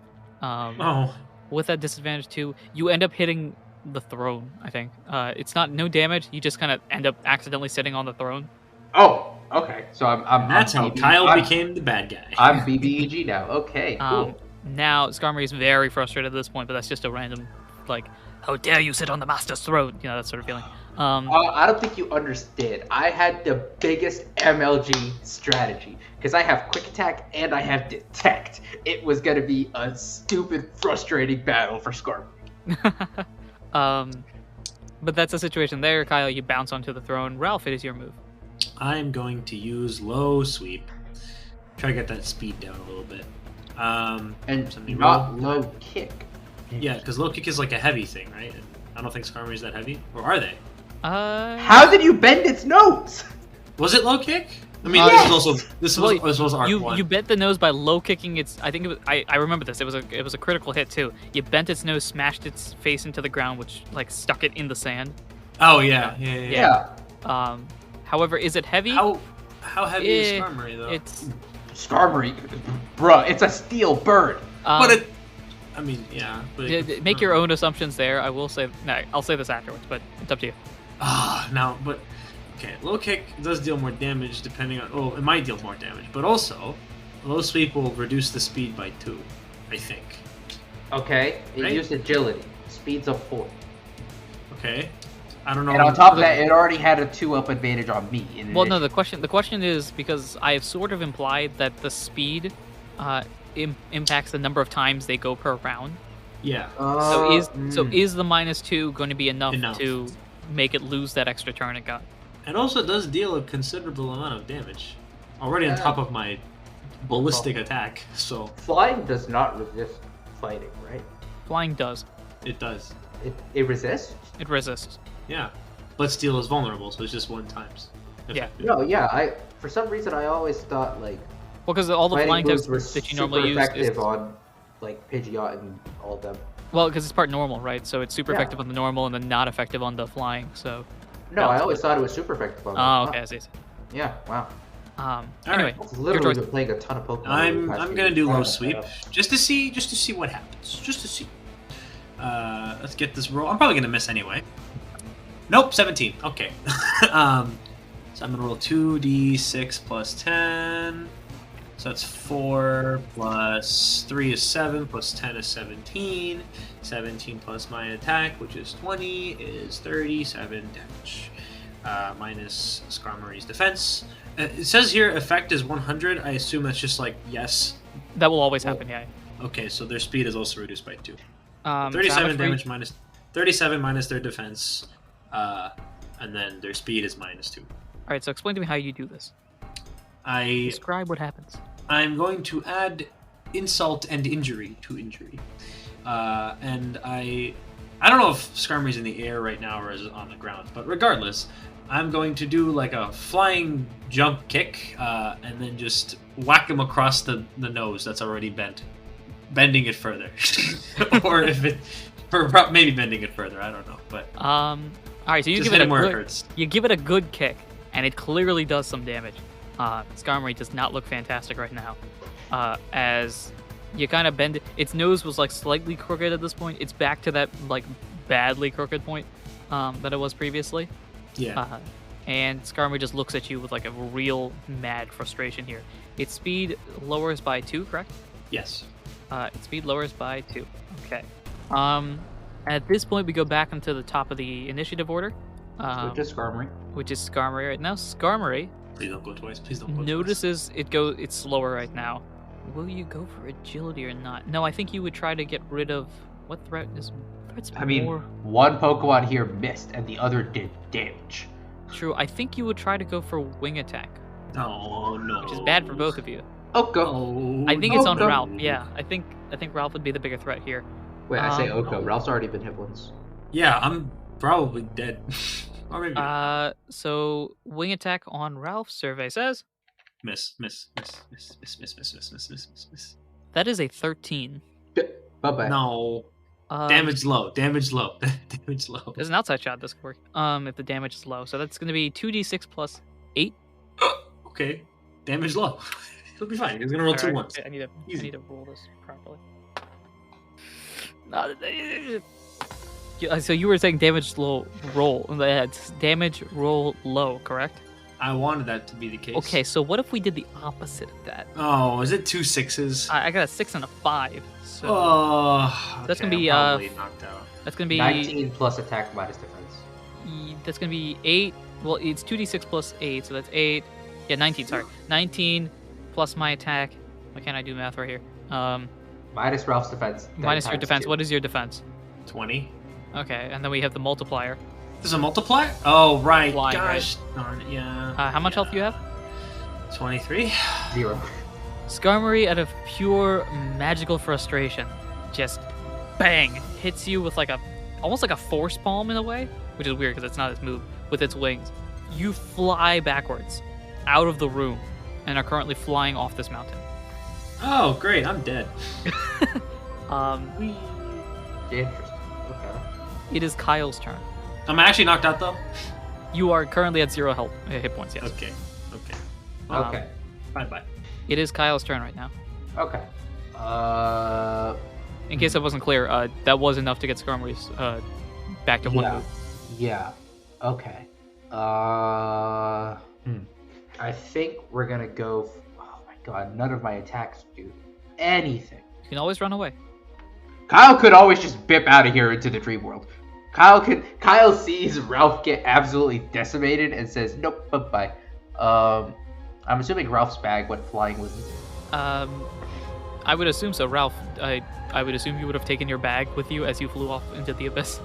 With that disadvantage too, you end up hitting the throne. I think it's not no damage. You just kind of end up accidentally sitting on the throne. Oh, okay. So I'm That's how Kyle became the bad guy. I'm BBEG now. Okay, cool. Now Skarmory is very frustrated at this point, but that's just a random, like, how dare you sit on the master's throne? You know, that sort of feeling. I don't think you understand. I had the biggest MLG strategy because I have quick attack and I have detect. It was gonna be a stupid, frustrating battle for Skarmory. But that's the situation there, Kyle. You bounce onto the throne. Ralph, it is your move. I'm going to use low sweep. Try to get that speed down a little bit. And not low kick. Yeah, because low kick is like a heavy thing, right? And I don't think Skarmory is that heavy. Or are they? How did you bend its nose? Was it low kick? I mean, this was arc 1. You bent the nose by low kicking its. I think it was. I remember this. It was a critical hit too. You bent its nose, smashed its face into the ground, which like stuck it in the sand. Oh yeah. However, is it heavy? How heavy is Skarmory though? It's Skarmory, bruh. It's a steel bird. But it. I mean, yeah. But make your own assumptions there. I will say. No, I'll say this afterwards, but it's up to you. Now, but okay, low kick does deal more damage depending on. Oh, it might deal more damage, but also low sweep will reduce the speed by 2, I think. Okay, it Right? used agility. Speed's up 4. Okay, I don't know. And on top of that, it already had a 2-up advantage on me. Well, no. The question is because I have sort of implied that the speed impacts the number of times they go per round. Yeah. So is the -2 going to be enough to make it lose that extra turn it got? It also does deal a considerable amount of damage, already on top of my ballistic attack. So flying does not resist fighting, right? Flying does. It does. It resists. It resists. Yeah, but steel is vulnerable, so it's just 1 times. Yeah. No, yeah. For some reason I always thought like. Well, because all the flying moves types were that you normally use effective is on like Pidgeot and all of them. well, because it's part normal, right? So it's super effective on the normal and then not effective on the flying. So. No, I always thought it was super effective on. Oh, okay. I see. Yeah. Wow. Anyway, It's literally been playing a ton of Pokemon. I'm gonna do low sweep just to see what happens. Just to see. Let's get this roll. I'm probably gonna miss anyway. Nope, 17. Okay. So I'm gonna roll 2d6 plus 10. So that's 4 plus 3 is 7 plus 10 is 17. 17 plus my attack, which is 20, is 37 damage. Minus Skarmory's defense. It says here effect is 100. I assume that's just like yes. That will always happen, yeah. Okay, so their speed is also reduced by 2. So 37 damage minus 37 minus their defense, and then their speed is minus 2. All right, so explain to me how you do this. I Describe what happens. I'm going to add insult and injury to injury. And I don't know if Skarmory's in the air right now or is on the ground, but regardless, I'm going to do like a flying jump kick, and then just whack him across the nose that's already bending it further. Or maybe bending it further, I don't know. But all right, so you just give it hit a him where good, it hurts. you give it a good kick, and it clearly does some damage. Skarmory does not look fantastic right now. As you kind of bend it, its nose was like slightly crooked at this point. It's back to that like badly crooked point that it was previously. Yeah. And Skarmory just looks at you with like a real mad frustration here. Its speed lowers by 2, correct? Yes. Its speed lowers by 2. Okay. At this point, we go back into the top of the initiative order. Which is Skarmory. Which is Skarmory right now. Skarmory Please don't go twice. Please don't go notices it's slower right now. Will you go for agility or not? No, I think you would try to get rid of what threat is. I mean, one Pokemon here missed, and the other did damage. True. I think you would try to go for wing attack. Oh no. Which is bad for both of you. Oko. Oh, I think it's on Oko. Ralph. Yeah, I think Ralph would be the bigger threat here. Wait, I say Um, Oko. Ralph's already been hit once. Yeah, I'm probably dead. Or maybe not. So wing attack on Ralph. Survey says Miss. that is a 13. Bye-bye. No. Um, Damage low. Damage low. Damage low. There's an outside shot this work. If the damage is low, so that's going to be 2d6 plus 8. Okay. Damage low. It'll be fine. He's gonna roll 2 Alright, ones. I need Easy. to roll this properly. So you were saying damage low roll. That's damage roll low, correct? I wanted that to be the case. Okay, so what if we did the opposite of that? Oh, is it 2 6s? I got a 6 and a 5. So Oh, that's okay, gonna be, I'm probably knocked out. that's gonna be 19 plus attack minus defense. That's gonna be 8. Well, it's 2d6 plus 8, so that's 8. Yeah, 19. Sorry, 19 plus my attack. Why can't I do math right here? Minus Ralph's defense. then Minus your times defense. 2. What is your defense? 20. Okay, and then we have the multiplier. There's a multiplier? Oh, right. Flying, Gosh darn it. Yeah. How much health do you have? 23. 0. Skarmory, out of pure magical frustration, just bang hits you with like almost like a force palm in a way, which is weird because it's not its move. With its wings, you fly backwards out of the room and are currently flying off this mountain. Oh, great. I'm dead. Interesting. Okay. It is Kyle's turn. I'm actually knocked out, though? You are currently at 0 health hit points. Yes. Okay. Okay. Bye-bye. It is Kyle's turn right now. Okay. In case that wasn't clear, that was enough to get Skarmory's back to 1 move. Yeah. Okay. I think we're gonna go. Oh my god! None of my attacks do anything. You can always run away. Kyle could always just bip out of here into the dream world. Kyle sees Ralph get absolutely decimated and says, "Nope, bye bye." I'm assuming Ralph's bag went flying with me. I would assume so, Ralph. I would assume you would have taken your bag with you as you flew off into the abyss.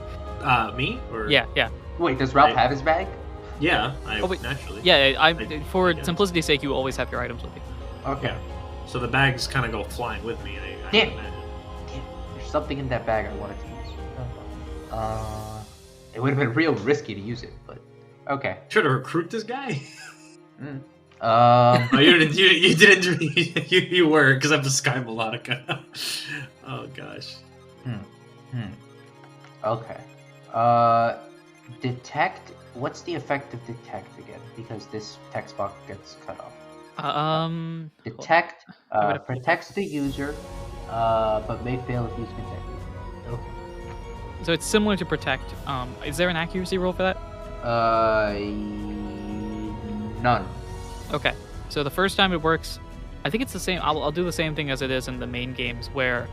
Me? Or... Yeah. Wait, does Ralph have his bag? Yeah, wait. naturally. Yeah, for guess. simplicity's sake, you always have your items with you. Okay. Yeah. So the bags kind of go flying with me. I Damn. imagine. Damn, there's something in that bag I wanted to use. It would have been real risky to use it, but okay. Should have recruit this guy. Oh, you didn't. You were because I'm the Sky Melodica. Oh gosh. Okay. Detect. What's the effect of detect again? Because this text box gets cut off. Detect protects the user, but may fail if used consecutively. Okay. So it's similar to protect. Is there an accuracy roll for that? None. Okay. So the first time it works, I think it's the same. I'll do the same thing as it is in the main games, where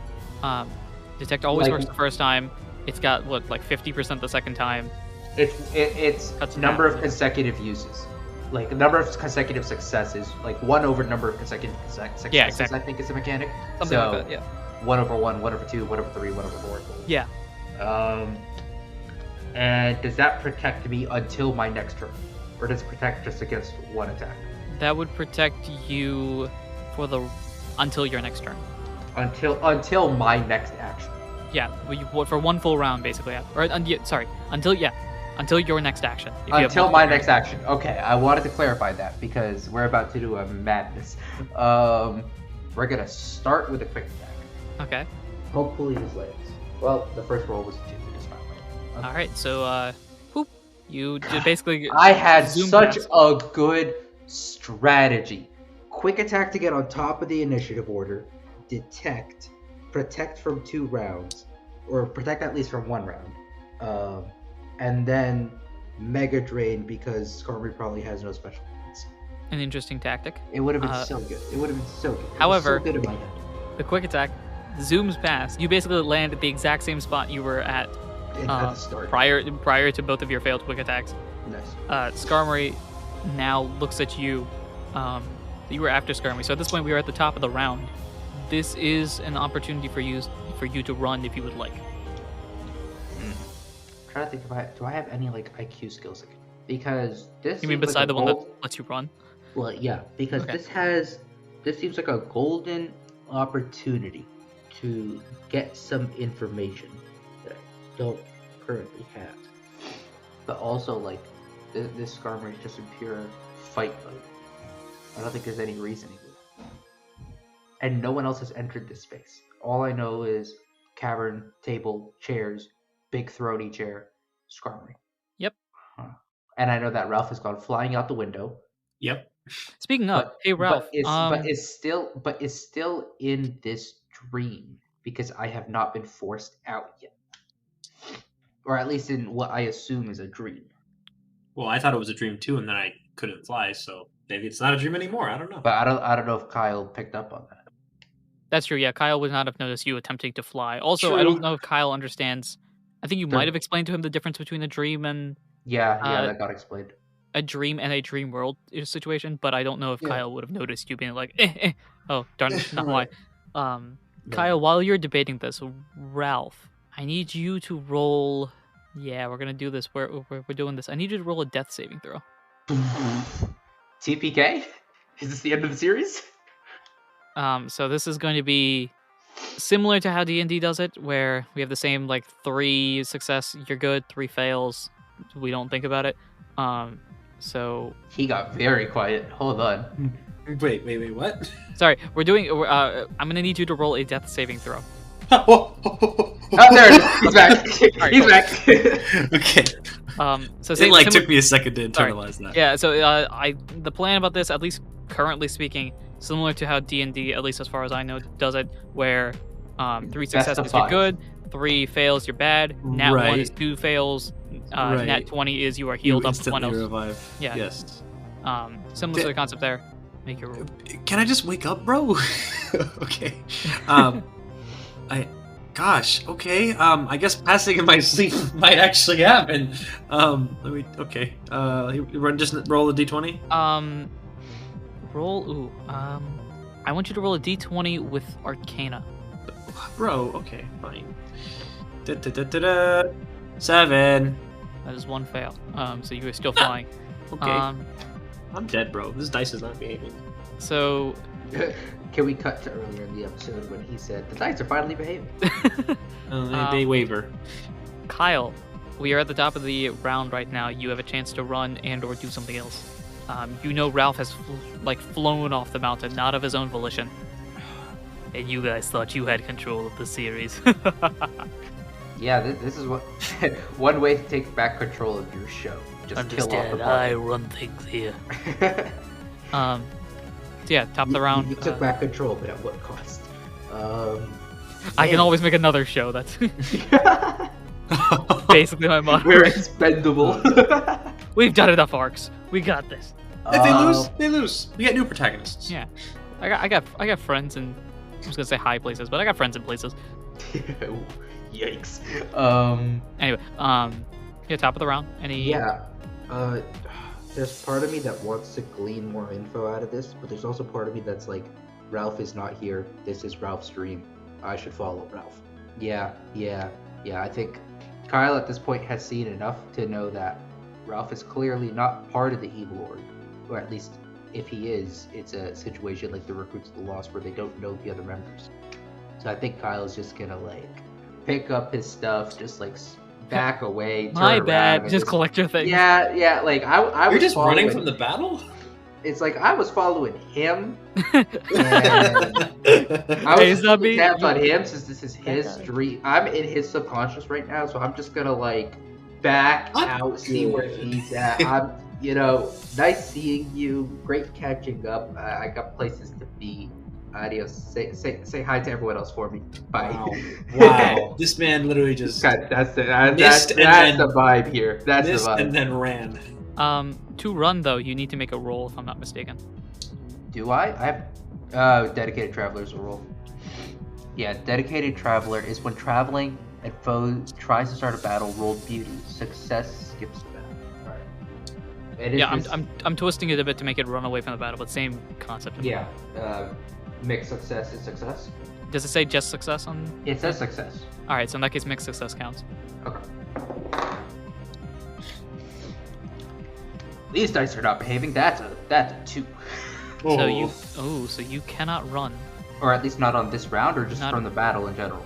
detect always works the first time. It's got what, like 50% the second time. It's number of consecutive uses, like number of consecutive successes, like 1 over number of consecutive successes. Yeah, exactly. I think is the mechanic. Something like that. Yeah. 1 over 1, 1 over 2, 1 over 3, 1 over 4. Yeah. And does that protect me until my next turn, or does it protect just against one attack? That would protect you until your next turn. Until my next action. Yeah, for one full round, basically. Or until your next action. Until my next action. Okay, I wanted to clarify that because we're about to do a madness. We're gonna start with a quick attack. Okay. Hopefully this lands. Well, the first roll was a 2. It just not right. Okay. All right, so whoop, you just basically. I had such past. a good strategy. Quick attack to get on top of the initiative order. Detect, protect from 2 rounds, or protect at least from 1 round. And then Mega Drain because Skarmory probably has no special points. An interesting tactic. It would have been so good. It would have been so good. However, so good in my head. The quick attack zooms past. You basically land at the exact same spot you were at At the start. prior to both of your failed quick attacks. Nice. Skarmory now looks at you. You were after Skarmory, so at this point we are at the top of the round. This is an opportunity for you to run if you would like. I'm trying to think do I have any like IQ skills? Because this. You mean beside the one that lets you run? Well, yeah, because this seems like a golden opportunity to get some information that I don't currently have. But also, like, this Skarmory is just in pure fight mode. I don't think there's any reasoning with it. And no one else has entered this space. All I know is cavern, table, chairs, big throny chair, Skarmory. Yep. And I know that Ralph has gone flying out the window. Yep. Speaking of, hey Ralph, but is still in this dream because I have not been forced out yet, or at least in what I assume is a dream. Well, I thought it was a dream too, and then I couldn't fly, so maybe it's not a dream anymore. I don't know. But I don't know if Kyle picked up on that. That's true. Yeah, Kyle would not have noticed you attempting to fly. Also, True. I don't know if Kyle understands. I think you might have explained to him the difference between a dream and Yeah, that got explained. a dream and a dream world situation, but I don't know if Kyle would have noticed you being like, oh, darn it, not why. Kyle, while you're debating this, Ralph, I need you to roll. Yeah, we're gonna do this. We're doing this. I need you to roll a death saving throw. TPK? Is this the end of the series? So this is going to be similar to how D&D does it, where we have the same, like, 3 success, you're good, 3 fails, we don't think about it. So He got very quiet. Hold on. Wait, what? sorry, I'm gonna need you to roll a death saving throw. Oh, there it is. He's back. He's back. Okay. So It took me a second to internalize that. Yeah, so the plan about this, at least currently speaking, similar to how D&D, at least as far as I know, does it, where 3 successes you're good, 3 fails you're bad, nat 1 is 2 fails, nat 20 is you are healed up 1 else. Revive. Yeah. Yes. Similar to the concept there. Make your roll. Can I just wake up, bro? Okay. Okay. I guess passing in my sleep might actually happen. Okay. Just roll a d20. I want you to roll a d20 with Arcana. Bro, okay, fine. 7. That is 1 fail. So you are still flying. Okay. I'm dead, bro. This dice is not behaving. So Can we cut to earlier in the episode when he said the dice are finally behaving? They waver. Kyle, we are at the top of the round right now. You have a chance to run and or do something else. You know Ralph has flown off the mountain, not of his own volition. And you guys thought you had control of the series. Yeah, this is what one way to take back control of your show. Just kill off the I run things here. Yeah, top of the round. You took back control, but at what cost? I can always make another show. That's basically my motto. We're expendable. We've done enough arcs. We got this. If they lose, they lose. We get new protagonists. Yeah. I got friends in. I was gonna say high places, but I got friends in places. Yikes. Anyway, yeah, top of the round. Any? Yeah. There's part of me that wants to glean more info out of this, but there's also part of me that's like, Ralph is not here. This is Ralph's dream. I should follow Ralph. Yeah. I think Kyle at this point has seen enough to know that Ralph is clearly not part of the Evil Order, or at least if he is, it's a situation like the Recruits of the Lost where they don't know the other members. So I think Kyle's just gonna like pick up his stuff, just like back away. My turn bad. around, Just collect your things. Yeah. Like I You're was just running following- from the battle? It's like I was following him. And I Hey, was Zubby, tapped on him since this is his dream. I'm in his subconscious right now, so I'm just gonna like back out, see where he's at. I'm, nice seeing you. Great catching up. I got places to be. Adios. Say hi to everyone else for me. Bye. Wow. This man literally just God, that's the vibe here. That's the missed vibe. and then ran. To run though, you need to make a roll if I'm not mistaken. Do I? I have dedicated traveler's a roll. Yeah, dedicated traveler is when traveling and foe tries to start a battle, roll beauty. Success skips the battle. Alright. Yeah, I'm twisting it a bit to make it run away from the battle, but same concept. Yeah. Mixed success is success. Does it say just success on? It says success. All right, so in that case, mixed success counts. Okay. These dice are not behaving. That's a 2. So you cannot run. Or at least not on this round, or just Not- from the battle in general.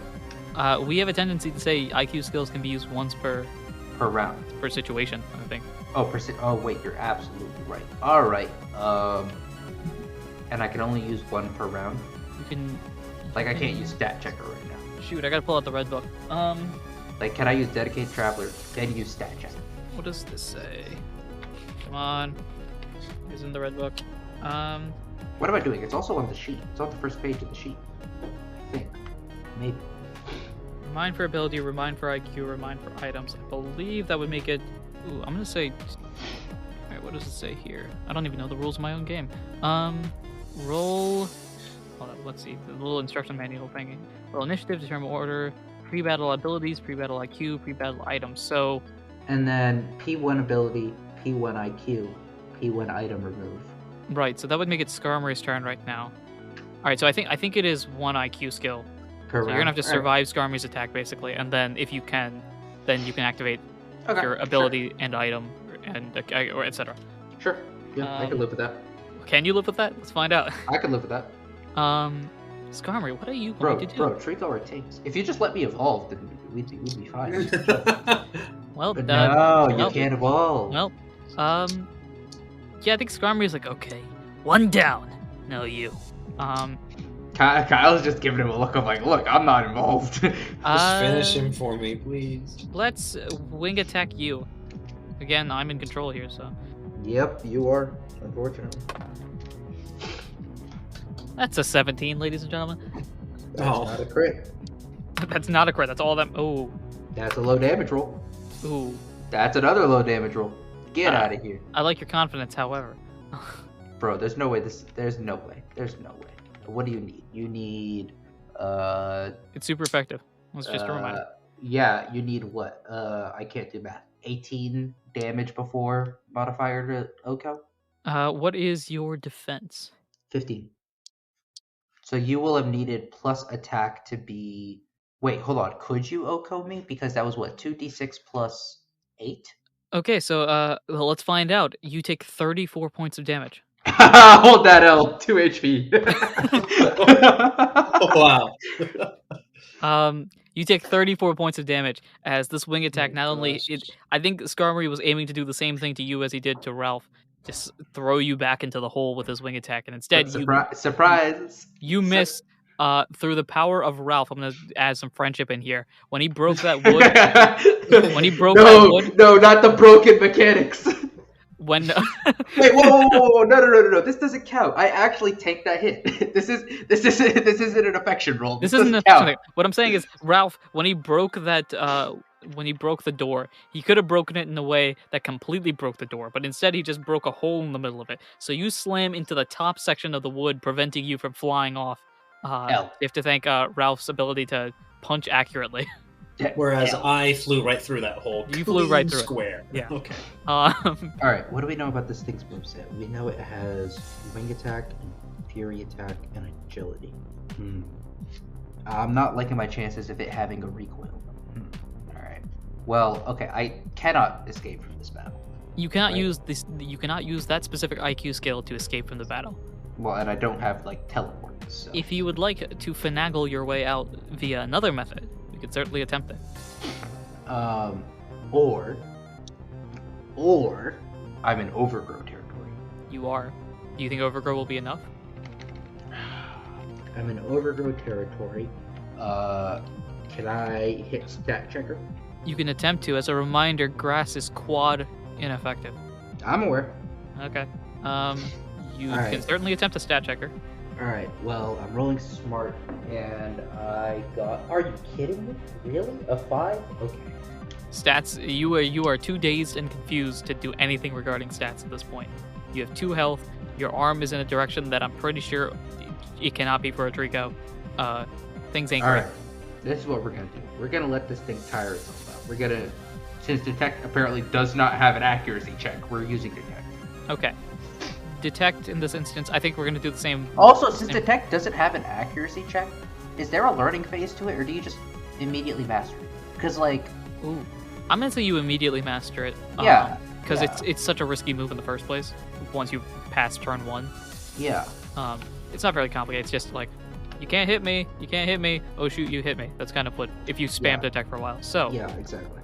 We have a tendency to say IQ skills can be used once per Per round. situation. I think. Oh wait, you're absolutely right. All right. And I can only use 1 per round. You can. Like I can't use stat checker right now. Shoot, I gotta pull out the red book. Like, can I use dedicated traveler, then use stat checker? What does this say? Come on. It's in the red book. What am I doing? It's also on the sheet. It's on the first page of the sheet. I think. Maybe. Remind for ability, remind for IQ, remind for items. I believe that would make it. Ooh, I'm gonna say. Alright, what does it say here? I don't even know the rules of my own game. Roll. Hold on, let's see. The little instruction manual thing. Roll initiative, determine order, pre-battle abilities, pre-battle IQ, pre-battle items. So. And then P1 ability, P1 IQ, P1 item remove. Right, so that would make it Skarmory's turn right now. Alright, so I think it is 1 IQ skill. Per So you're gonna have to survive Skarmory's attack basically, and then if you can, then you can activate your ability and item and or etc. Sure. Yeah, I can live with that. Can you live with that? Let's find out. I can live with that. Skarmory, what are you Bro, going to do? Trico or Tinks. If you just let me evolve, then we'd be fine. Well, But no, you well, can't evolve. Well, yeah, I think Skarmory's like, okay, 1 down. No, you. Kyle's just giving him a look of like, look, I'm not involved. Just finish him for me, please. Let's wing attack you. Again, I'm in control here, so. Yep, you are, unfortunately. That's a 17, ladies and gentlemen. That's not a crit. That's not a crit. That's all that. Oh. That's a low damage roll. Ooh. That's another low damage roll. Get out of here. I like your confidence, however. Bro, there's no way there's no way. What do you need? You need It's super effective. Let's just a reminder. Yeah, you need what? I can't do math. 18 damage before modifier to Oko? What is your defense? 15. So you will have needed plus attack to be... Wait, hold on. Could you Oko me? Because that was what? 2d6 plus 8? Okay, so well, let's find out. You take 34 points of damage. Hold that L. 2 HP. Wow. You take 34 points of damage as this wing attack not only... I think Skarmory was aiming to do the same thing to you as he did to Ralph. Just throw you back into the hole with his wing attack, and instead surprise! You miss through the power of Ralph. I'm gonna add some friendship in here. When he broke that wood, that wood, no, not the broken mechanics. when Wait, whoa, no! This doesn't count. I actually take that hit. This isn't an affection roll. this isn't a count. What I'm saying is Ralph, when he broke that when he broke the door, he could have broken it in a way that completely broke the door, but instead he just broke a hole in the middle of it. So you slam into the top section of the wood, preventing you from flying off. L. You have to thank Ralph's ability to punch accurately. Whereas L. I flew right through that hole. You flew right Clean through it. square. Yeah. Okay. Alright, what do we know about this thing's moveset? We know it has wing attack, fury attack, and agility. I'm not liking my chances of it having a recoil. Alright. Well, okay, I cannot escape from this battle. You cannot Right. use this. You cannot use that specific IQ skill to escape from the battle. Well, and I don't have, like, teleport, so... If you would like to finagle your way out via another method, we could certainly attempt it. Or I'm in overgrow territory. You are. Do you think overgrow will be enough? I'm in overgrow territory. Can I hit stat checker? You can attempt to. As a reminder, grass is quad ineffective. I'm aware. Okay. You can Alright. certainly attempt a stat checker. Alright, well, I'm rolling smart, and I got... Are you kidding me? Really? A 5? Okay. Stats. You are too dazed and confused to do anything regarding stats at this point. You have 2 health. Your arm is in a direction that I'm pretty sure it cannot be for a Trico. Things ain't Alright, great. this is what we're gonna do. We're gonna let this thing tire itself out. We're gonna... Since Detect apparently does not have an accuracy check, we're using Detect. Okay. Detect in this instance. I think we're gonna do the same. Also, since same- Detect doesn't have an accuracy check, is there a learning phase to it, or do you just immediately master it? Because, like, Ooh. I'm gonna say you immediately master it. Yeah, Because yeah. it's such a risky move in the first place. Once you pass turn 1. yeah. It's not very complicated. It's just like, you can't hit me. You can't hit me. Oh shoot, you hit me. That's kind of what if you spam Yeah. detect for a while. So, Yeah, exactly.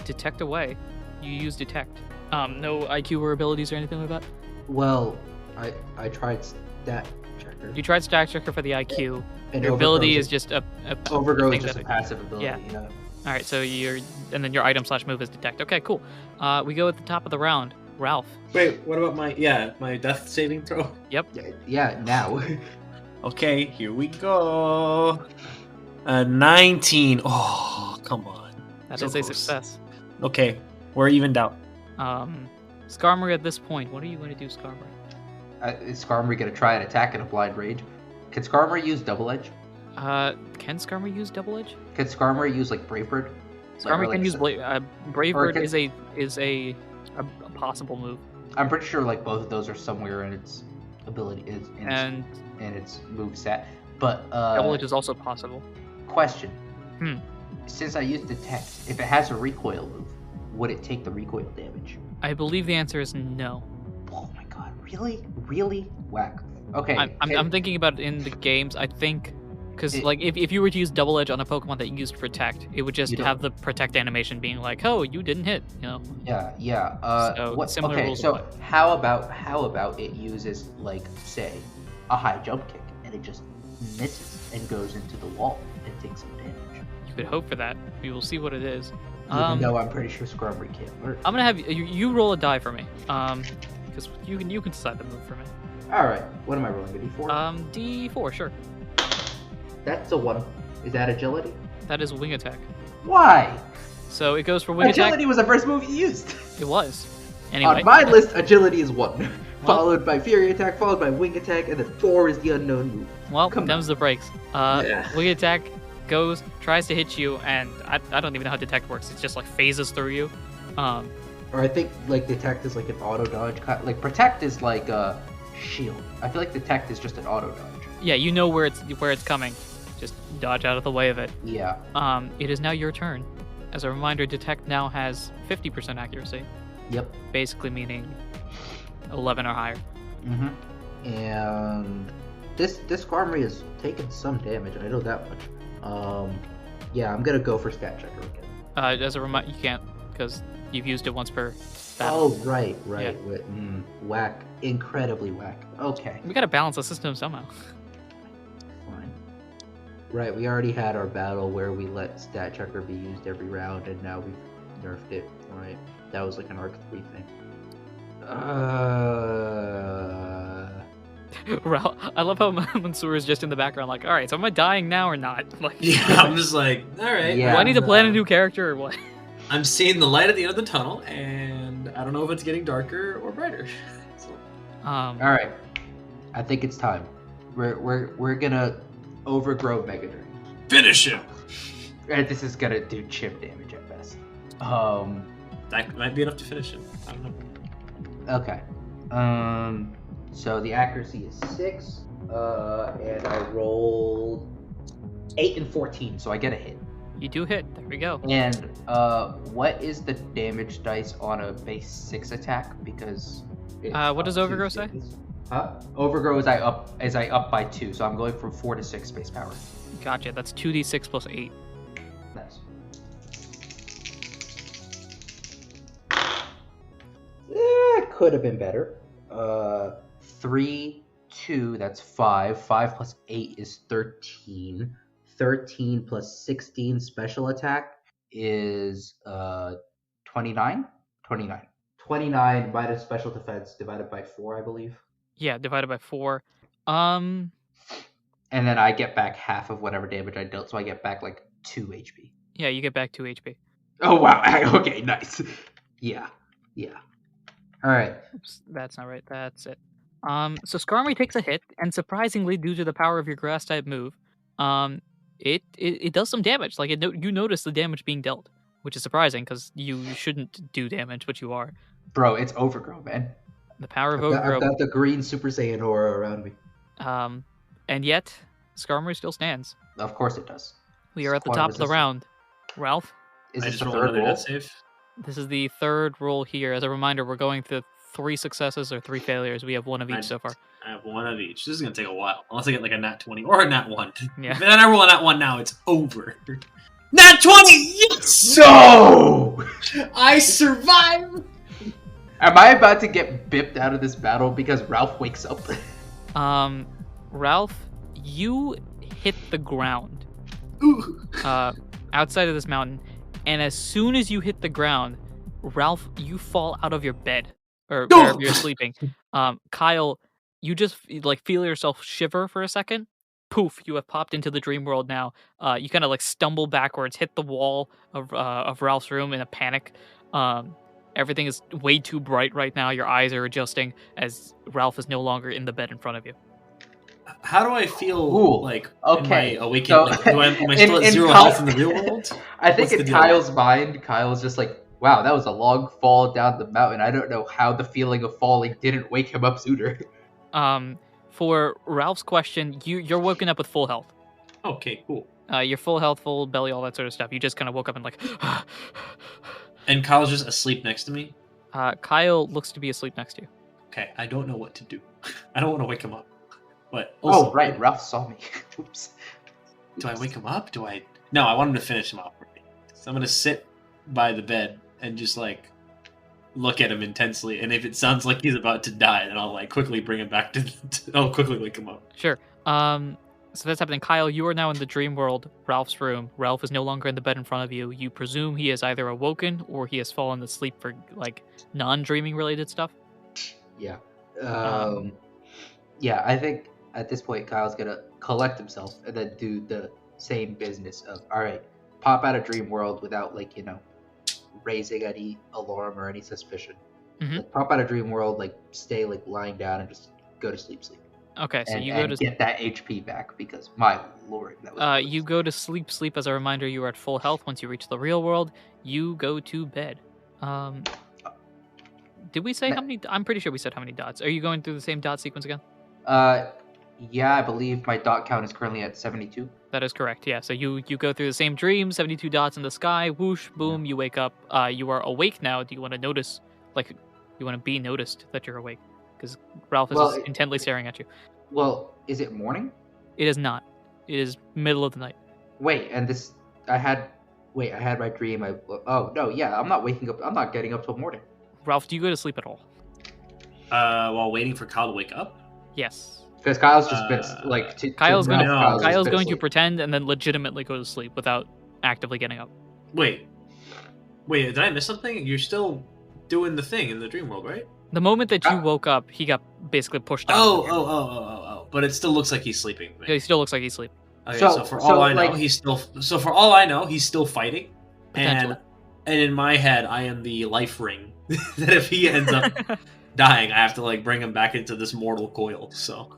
detect away. You use detect. No IQ or abilities or anything like that. Well, I tried stat checker. You tried stack checker for the IQ. And Your ability overgrow is just a Overgrow thing is just a that- passive ability, Yeah. yeah. All right. So and then your item / move is detect. Okay, cool. We go at the top of the round. Ralph. Wait, what about my death saving throw? Yeah, now. Okay, here we go. 19. Oh, come on. That So is a close. success. Okay, we're evened out. Skarmory at this point. What are you going to do, Skarmory? Is Skarmory gonna try and attack in a blind rage? Can Skarmory use Double Edge? Can Skarmory use double edge? Can Skarmory use, like, Brave Bird? Skarmory Like, can use Brave or Bird can- is a possible move, I'm pretty sure, like, both of those are somewhere in its ability, and in its move set. But, double edge is also possible. question. Hmm. Since I used Detect, if it has a recoil move, would it take the recoil damage? I believe the answer is no. Oh my god, really? Really? Whack. Okay. I'm thinking about it in the games. I think because It- like if you were to use double edge on a Pokemon that used protect, it would just You don't- have the protect animation being like, oh, you didn't hit, you know. Yeah. So, similar okay, rules so apply. how about it uses, like, say, a high jump kick, and it just misses and goes into the wall and takes some damage. You could hope for that. We will see what it is. Even though I'm pretty sure Skarmory can't learn. I'm gonna have you roll a die for me. Because you can decide the move for me. Alright, what am I rolling? A D4? D4, sure. That's a 1. Is that agility? That is wing attack. Why? So it goes for wing attack. Agility was the first move you used! It was. Anyway. On my list, agility is 1. Followed by fury attack, followed by wing attack, and then 4 is the unknown move. Well, Come them's the breaks. Yeah. Wing attack goes, tries to hit you, and I don't even know how detect works. It's just like phases through you. Or I think, like, detect is like an auto dodge. Like, Protect is like a shield. I feel like Detect is just an auto dodge. Yeah, you know where it's coming. Just dodge out of the way of it. Yeah. It is now your turn. As a reminder, detect now has 50% accuracy, Yep. basically meaning 11 or higher. Mm-hmm. And this Skarmory has taken some damage, I know that much. Yeah, I'm gonna go for stat checker again. As a reminder, you can't because you've used it once per battle. Oh, right. Yeah. Whack. Incredibly whack. Okay, We gotta balance the system somehow. fine. Right, we already had our battle where we let stat checker be used every round, and now we've nerfed it. Right, that was like an Arc 3 thing. Ralph, I love how Mansour is just in the background, like, all right, so am I dying now or not? Like, Yeah, I'm just like, all right. Yeah. do I need to plan a new character or what? I'm seeing the light at the end of the tunnel, and I don't know if it's getting darker or brighter. So, All right, I think it's time. We're gonna overgrow Megadrill. finish him. And this is gonna do chip damage at best. That might be enough to finish him. I don't know. Okay. So the accuracy is 6, and I rolled 8 and 14, so I get a hit. You do hit. There we go. And what is the damage dice on a base 6 attack? Because What does Overgrow say? Huh? Overgrow is I up by 2, so I'm going from 4 to 6 base power. Gotcha. That's 2d6 plus 8. Nice. Could have been better. 3, 2, that's 5. 5 plus 8 is 13. 13 plus 16 special attack is 29? 29. 29 minus special defense divided by 4, I believe. Yeah, divided by 4. And then I get back half of whatever damage I dealt, so I get back like 2 HP. Yeah, you get back 2 HP. Oh, wow. Okay, nice. Yeah. All right. Oops, that's not right. That's it. So Skarmory takes a hit, and surprisingly, due to the power of your grass type move, it does some damage. Like you notice the damage being dealt, which is surprising because you shouldn't do damage, but you are. Bro, it's Overgrow, man. The power of I've Overgrow. got the green Super Saiyan aura around me. And yet Skarmory still stands. Of course it does. We are at the Quite top of the resistant. round. Ralph, Is I this just the rolled third another roll? death save. this is the third roll here. As a reminder, we're going through 3 successes or 3 failures. We have 1 of each so far. I have 1 of each. This is gonna take a while, unless I get like a nat 20 or a nat 1. Yeah. If then I roll a nat 1 now, it's over. Nat 20! Yes! No! I survive! Am I about to get bipped out of this battle because Ralph wakes up? Ralph, you hit the ground Ooh. outside of this mountain, and as soon as you hit the ground, Ralph, you fall out of your bed or wherever you're sleeping. Kyle, you just like feel yourself shiver for a second. Poof! You have popped into the dream world now. You kind of like stumble backwards, hit the wall of Ralph's room in a panic. Everything is way too bright right now. Your eyes are adjusting as Ralph is no longer in the bed in front of you. How do I feel? Ooh, Like, okay, am I awakened? so- Like, am I still in at 0 Kyle- health in the real world? I think What's the in deal? Kyle's mind, Kyle's just like, wow, that was a long fall down the mountain. I don't know how the feeling of falling didn't wake him up sooner. For Ralph's question, you're woken up with full health. Okay, cool. You're full health, full belly, all that sort of stuff. You just kind of woke up and like. And Kyle's just asleep next to me. Kyle looks to be asleep next to you. Okay, I don't know what to do. I don't want to wake him up. But also, Oh, right, Ralph saw me. Oops. do I wake him up? Do I? No, I want him to finish him off. So I'm gonna sit by the bed and just like look at him intensely. And if it sounds like he's about to die, then I'll like quickly bring him back to. I'll quickly wake him up. Sure. So that's happening. Kyle, you are now in the dream world, Ralph's room. Ralph is no longer in the bed in front of you. You presume he is either awoken or he has fallen asleep for like non-dreaming related stuff. Yeah. Yeah, I think at this point Kyle's gonna collect himself and then do the same business of, all right, pop out of dream world without like, raising any alarm or any suspicion. Mhm. Like, pop out of dream world, like stay like lying down and just go to sleep. Okay, so And, you go and to get that HP back because my lord, that was you go to sleep. As a reminder, you are at full health. Once you reach the real world, you go to bed. Did we say how many? I'm pretty sure we said how many dots. Are you going through the same dot sequence again? Yeah, I believe my dot count is currently at 72. That is correct. Yeah. So you go through the same dream. 72 dots in the sky. Whoosh, boom. You wake up. You are awake now. Do you want to notice? Like, you want to be noticed that you're awake? Because Ralph is Well, just intently staring at you. Well, is it morning? It is not. It is middle of the night. Wait, and this I had my dream. Oh no, yeah, I'm not waking up. I'm not getting up till morning. Ralph, do you go to sleep at all? While waiting for Kyle to wake up. Yes. Because Kyle's just been like. Kyle's going No. to Kyle's going to pretend and then legitimately go to sleep without actively getting up. Wait, did I miss something? You're still doing the thing in the dream world, right? The moment that you woke up, he got basically pushed out. Oh. But it still looks like he's sleeping. Yeah, he still looks like he's sleeping. Okay, so for all I know, he's still. So for all I know, he's still fighting. And in my head, I am the life ring that if he ends up dying, I have to like bring him back into this mortal coil. So.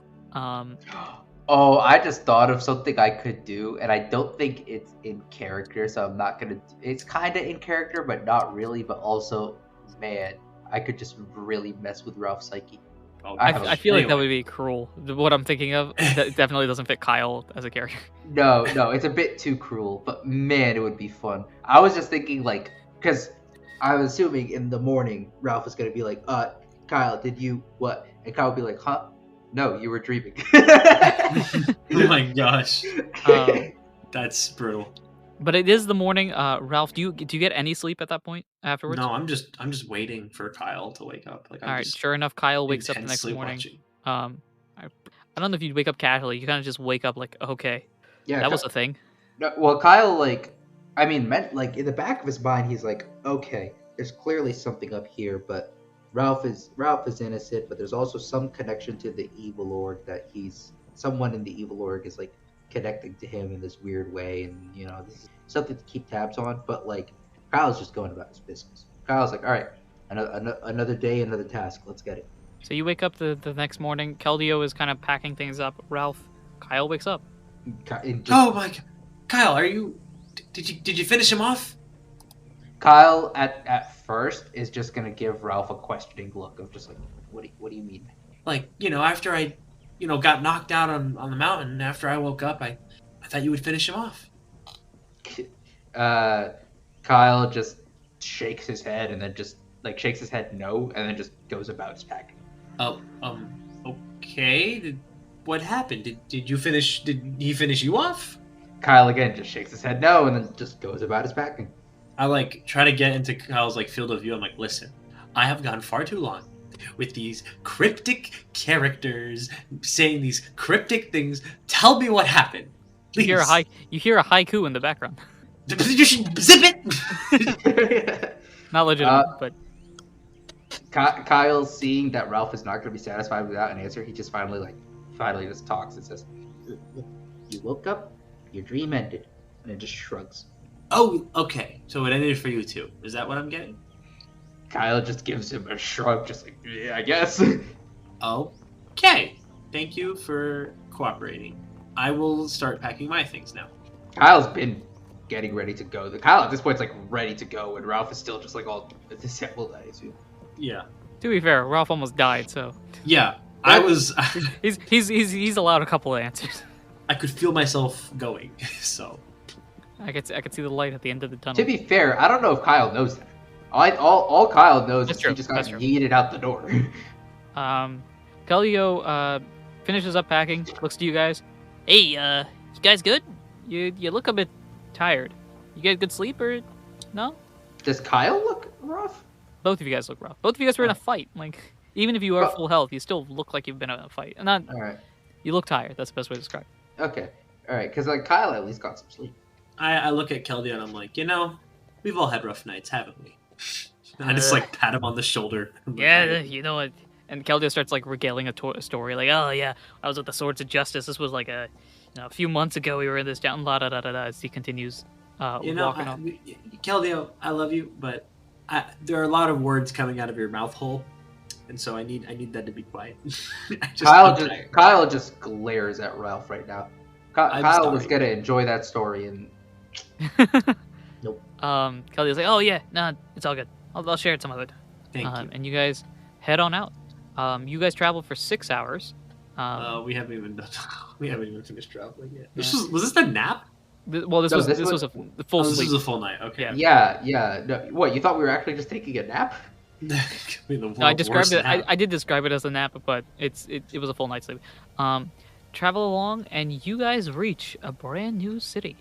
Oh, I just thought of something I could do, and I don't think it's in character, so I'm not gonna. It's kind of in character, but not really. But also, man, I could just really mess with Ralph's psyche. Oh, I feel like that would be cruel. What I'm thinking of that definitely doesn't fit Kyle as a character. No, it's a bit too cruel, but man, it would be fun. I was just thinking, like, because I was assuming in the morning, Ralph was gonna be like, Kyle, did you what? And Kyle would be like, huh? No, you were dreaming. Oh my gosh. That's brutal. But it is the morning. Ralph, do you get any sleep at that point afterwards? No, I'm just waiting for Kyle to wake up. Like, all right, sure enough, Kyle wakes up the next morning. I don't know if you'd wake up casually. You kind of just wake up like, okay, yeah, that was a thing. No, well, Kyle, like, I mean, like in the back of his mind, he's like, okay, there's clearly something up here, but Ralph is innocent, but there's also some connection to the evil org that someone in the evil org is like connecting to him in this weird way, and you know, this is something to keep tabs on. But like, Kyle's just going about his business. Kyle's like, all right, another day, another task. Let's get it. So you wake up the next morning. Keldeo is kind of packing things up. Ralph, Kyle wakes up. Oh my God, Kyle, did you finish him off? Kyle at first is just gonna give Ralph a questioning look of just like, what do you mean? Like, you know, after I, you know, got knocked out on the mountain, after I woke up, I thought you would finish him off. Kyle just shakes his head and then just like shakes his head no, and then just goes about his packing. Okay. What happened? Did you finish? Did he finish you off? Kyle again just shakes his head no, and then just goes about his packing. I like try to get into Kyle's like field of view. I'm like, listen, I have gone far too long with these cryptic characters saying these cryptic things. Tell me what happened. Please. You hear a haiku in the background. You should zip it. Not legitimate, but Kyle, seeing that Ralph is not going to be satisfied without an answer, he just finally just talks and says, "You woke up, your dream ended," and it just shrugs. Oh, okay. So it ended for you too. Is that what I'm getting? Kyle just gives him a shrug, just like, yeah, I guess. Okay. Thank you for cooperating. I will start packing my things now. Kyle's been getting ready to go. Kyle at this point is like ready to go, and Ralph is still just like all disheveled, I assume. Yeah. To be fair, Ralph almost died, so. Yeah, I was. he's allowed a couple of answers. I could feel myself going, so. I could see the light at the end of the tunnel. To be fair, I don't know if Kyle knows that. All Kyle knows is he just got yeeted out the door. Keldeo finishes up packing, looks to you guys. Hey, you guys good? You look a bit tired. You get good sleep or no? Does Kyle look rough? Both of you guys look rough. Both of you guys were in a fight. Like, even if you are full health, you still look like you've been in a fight. And not. All right. You look tired. That's the best way to describe it. Okay. All right. Because like Kyle at least got some sleep. I look at Keldeo and I'm like, you know, we've all had rough nights, haven't we? I just like pat him on the shoulder. Yeah, you know what? And Keldeo starts like regaling a story, like, oh yeah, I was with the Swords of Justice. This was like a few months ago. We were in this down, la da da da da. As he continues, walking off. Keldeo, I love you, but there are a lot of words coming out of your mouth hole, and so I need that to be quiet. Kyle just glares at Ralph right now. Kyle was gonna enjoy that story, and nope. Kelly's like, oh yeah, nah, it's all good. I'll share it some other time. Thank you. And you guys head on out. You guys travel for 6 hours. We haven't even finished traveling yet. Yeah. Was this the nap? This was a full sleep. This was a full night. Okay. Yeah. No, what, you thought we were actually just taking a nap? I described it. I did describe it as a nap, but it was a full night's sleep. Travel along, and you guys reach a brand new city.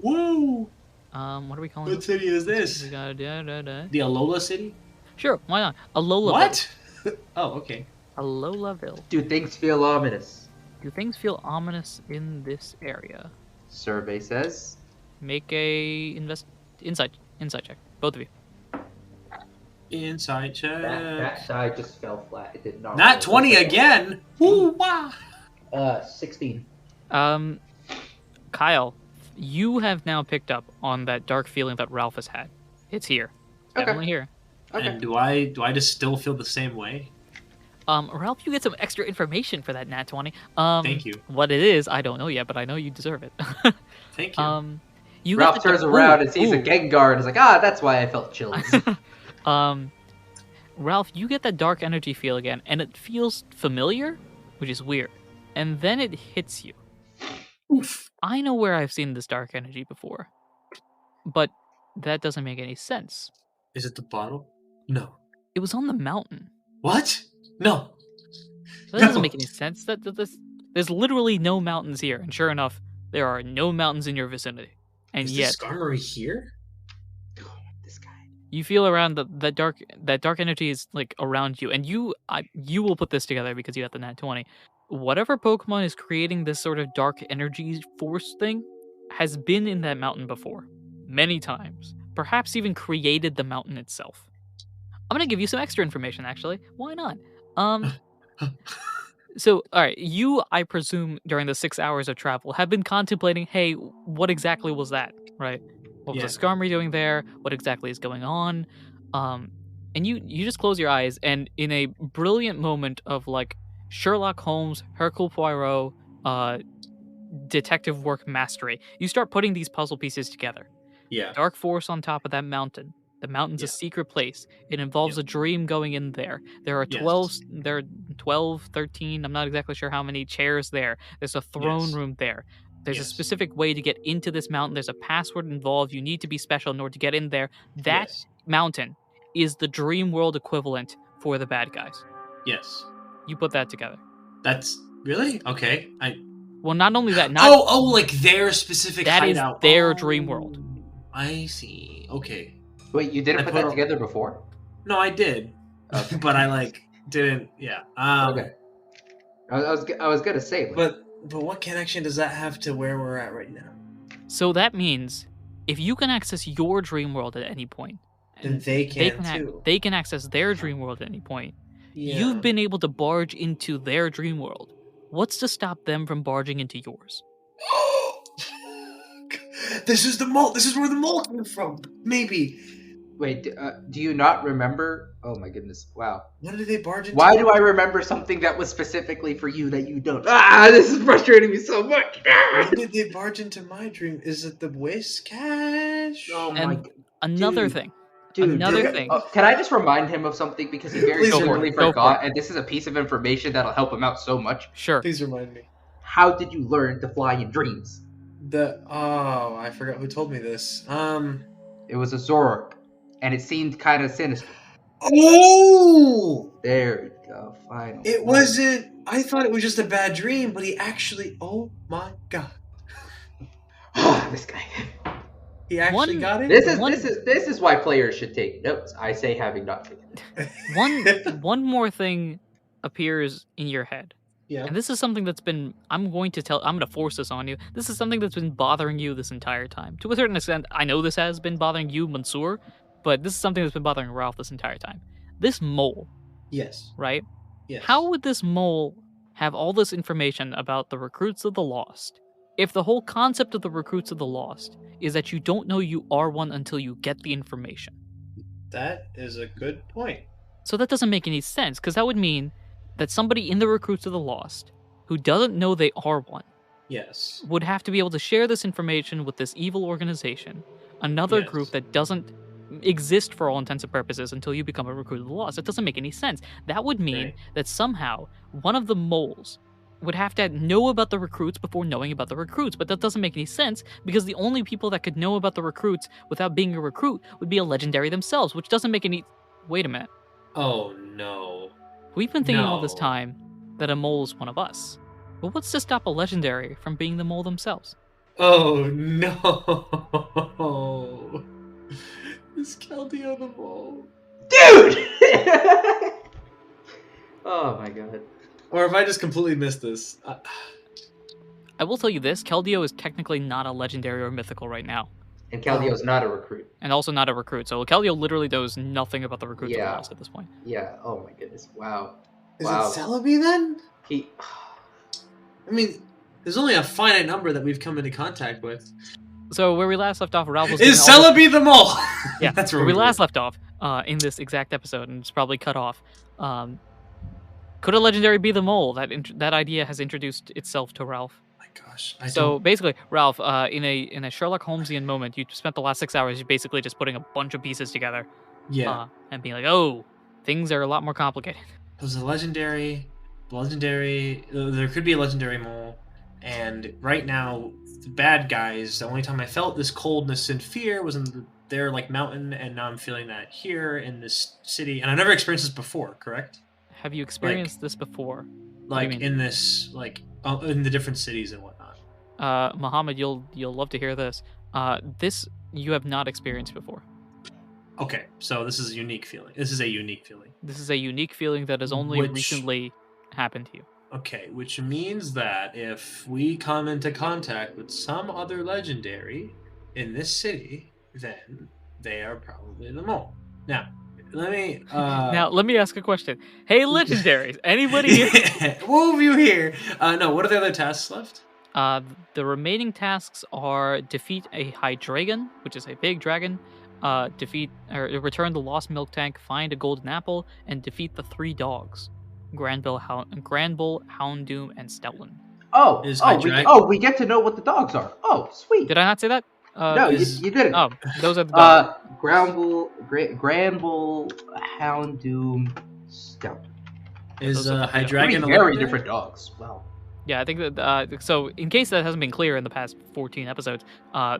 Woo! What are we calling it? What city is this? The Alola city? Sure, why not? Alola. What? Oh, okay. Alolaville. Do things feel ominous? Do things feel ominous in this area? Survey says. Make a insight check, both of you. Insight check. That die just fell flat. It did not. Not roll. 20 again. Woo, wow. 16. Kyle, you have now picked up on that dark feeling that Ralph has had. It's here. Okay. Definitely here. Okay. And do I just still feel the same way? Ralph, you get some extra information for that nat 20. Thank you. What it is, I don't know yet, but I know you deserve it. Thank you. You Ralph get the- turns around and Ooh, sees a ooh. Gengar and is like, that's why I felt chills. Ralph, you get that dark energy feel again, and it feels familiar, which is weird. And then it hits you. Oof. I know where I've seen this dark energy before, but that doesn't make any sense. Is it the bottle? No. It was on the mountain. What? No. That doesn't make any sense. There's literally no mountains here, and sure enough, there are no mountains in your vicinity. And Is yet, the Skarmory here? This guy. you feel around that dark energy is like around you, and you will put this together because you got the nat 20. Whatever Pokemon is creating this sort of dark energy force thing has been in that mountain before, many times. Perhaps even created the mountain itself. I'm gonna give you some extra information, actually. Why not? So, all right, you, I presume, during the 6 hours of travel, have been contemplating, hey, what exactly was that, right? What was the Skarmory doing there? What exactly is going on? And you just close your eyes, and in a brilliant moment of, like, Sherlock Holmes, Hercule Poirot, detective work mastery, you start putting these puzzle pieces together. Yeah. Dark force on top of that mountain. The mountain's a secret place. It involves a dream going in there. There are 12, 13, I'm not exactly sure how many chairs there. There's a throne room there. There's a specific way to get into this mountain. There's a password involved. You need to be special in order to get in there. That mountain is the dream world equivalent for the bad guys. Yes. You put that together. That's really okay. Well, not only that, like their specific that hideout. is their dream world. I see. Okay. Wait, you didn't put that together before? No, I did, but I didn't. Yeah. Okay. I was gonna say, but what connection does that have to where we're at right now? So that means if you can access your dream world at any point, then they can too. They can access their dream world at any point. Yeah. You've been able to barge into their dream world. What's to stop them from barging into yours? This is the mole. This is where the mole came from. Maybe. Wait, do you not remember? Oh my goodness! Wow. When did they barge into? Why do I remember something that was specifically for you that you don't? This is frustrating me so much. When did they barge into my dream? Is it the Whiskash? Oh And my! another thing. Dude, thing. Can I just remind him of something because he very Please clearly go for it. forgot, and this is a piece of information that'll help him out so much. Sure. Please remind me. How did you learn to fly in dreams? I forgot who told me this. It was a Zoroark, and it seemed kind of sinister. Oh! There we go. Finally. It wasn't. I thought it was just a bad dream, but he actually. Oh my god! This guy. He actually got it. This is why players should take notes. I say having not taken it. One more thing appears in your head. Yeah. And this is something that's been, I'm going to force this on you. This is something that's been bothering you this entire time. To a certain extent, I know this has been bothering you, Mansour, but this is something that's been bothering Ralph this entire time. This mole, Yes. right? Yes. How would this mole have all this information about the Recruits of the Lost if the whole concept of the Recruits of the Lost is that you don't know you are one until you get the information? That is a good point. So that doesn't make any sense, because that would mean that somebody in the Recruits of the Lost who doesn't know they are one Yes. would have to be able to share this information with this evil organization, another Yes. group that doesn't exist for all intents and purposes until you become a Recruit of the Lost. It doesn't make any sense. That would mean Right. that somehow one of the moles would have to know about the Recruits before knowing about the Recruits, but that doesn't make any sense because the only people that could know about the Recruits without being a recruit would be a legendary themselves, which doesn't make any... Wait a minute. Oh no. We've been thinking all this No. time that a mole is one of us. But what's to stop a legendary from being the mole themselves? Oh no. Is Keldeo the mole? Dude! Oh my god. Or if I just completely missed this. I will tell you this, Keldeo is technically not a legendary or mythical right now. And Keldio's not a recruit. And also not a recruit. So Keldeo literally knows nothing about the recruits Yeah. class at this point. Yeah. Oh my goodness. Wow. Is Wow. it Celebi then? He. I mean, there's only a finite number that we've come into contact with. So where we last left off, Ralph was Is doing all Celebi the mole? Yeah, that's where we last left off in this exact episode, and it's probably cut off. Could a legendary be the mole? That idea has introduced itself to Ralph. Oh my gosh. Basically, Ralph, in a Sherlock Holmesian moment, you spent the last 6 hours basically just putting a bunch of pieces together. Yeah. And being like, oh, things are a lot more complicated. There's a legendary. There could be a legendary mole, and right now, the bad guys. The only time I felt this coldness and fear was in their like mountain, and now I'm feeling that here in this city, and I've never experienced this before. Correct? Have you experienced this before? Like in this, like in the different cities and whatnot. Muhammad, you'll love to hear this. This you have not experienced before. Okay, so this is a unique feeling. This is a unique feeling that has only recently happened to you. Okay, which means that if we come into contact with some other legendary in this city, then they are probably the mole. Now, let me ask a question. Hey, legendaries, anybody here? Whoa, you here? No, what are the other tasks left? The remaining tasks are defeat a Hydreigon, which is a big dragon, return the lost milk tank, find a golden apple, and defeat the 3 dogs. Granbull, Houndoom, and Stoutland. We get to know what the dogs are. Oh, sweet. Did I not say that? No, you didn't. Oh, those are the dogs. Granbull, Houndoom, Stoutland. Is Hydreigon very different dogs. Wow. Yeah, I think that. So, in case that hasn't been clear in the past 14 episodes,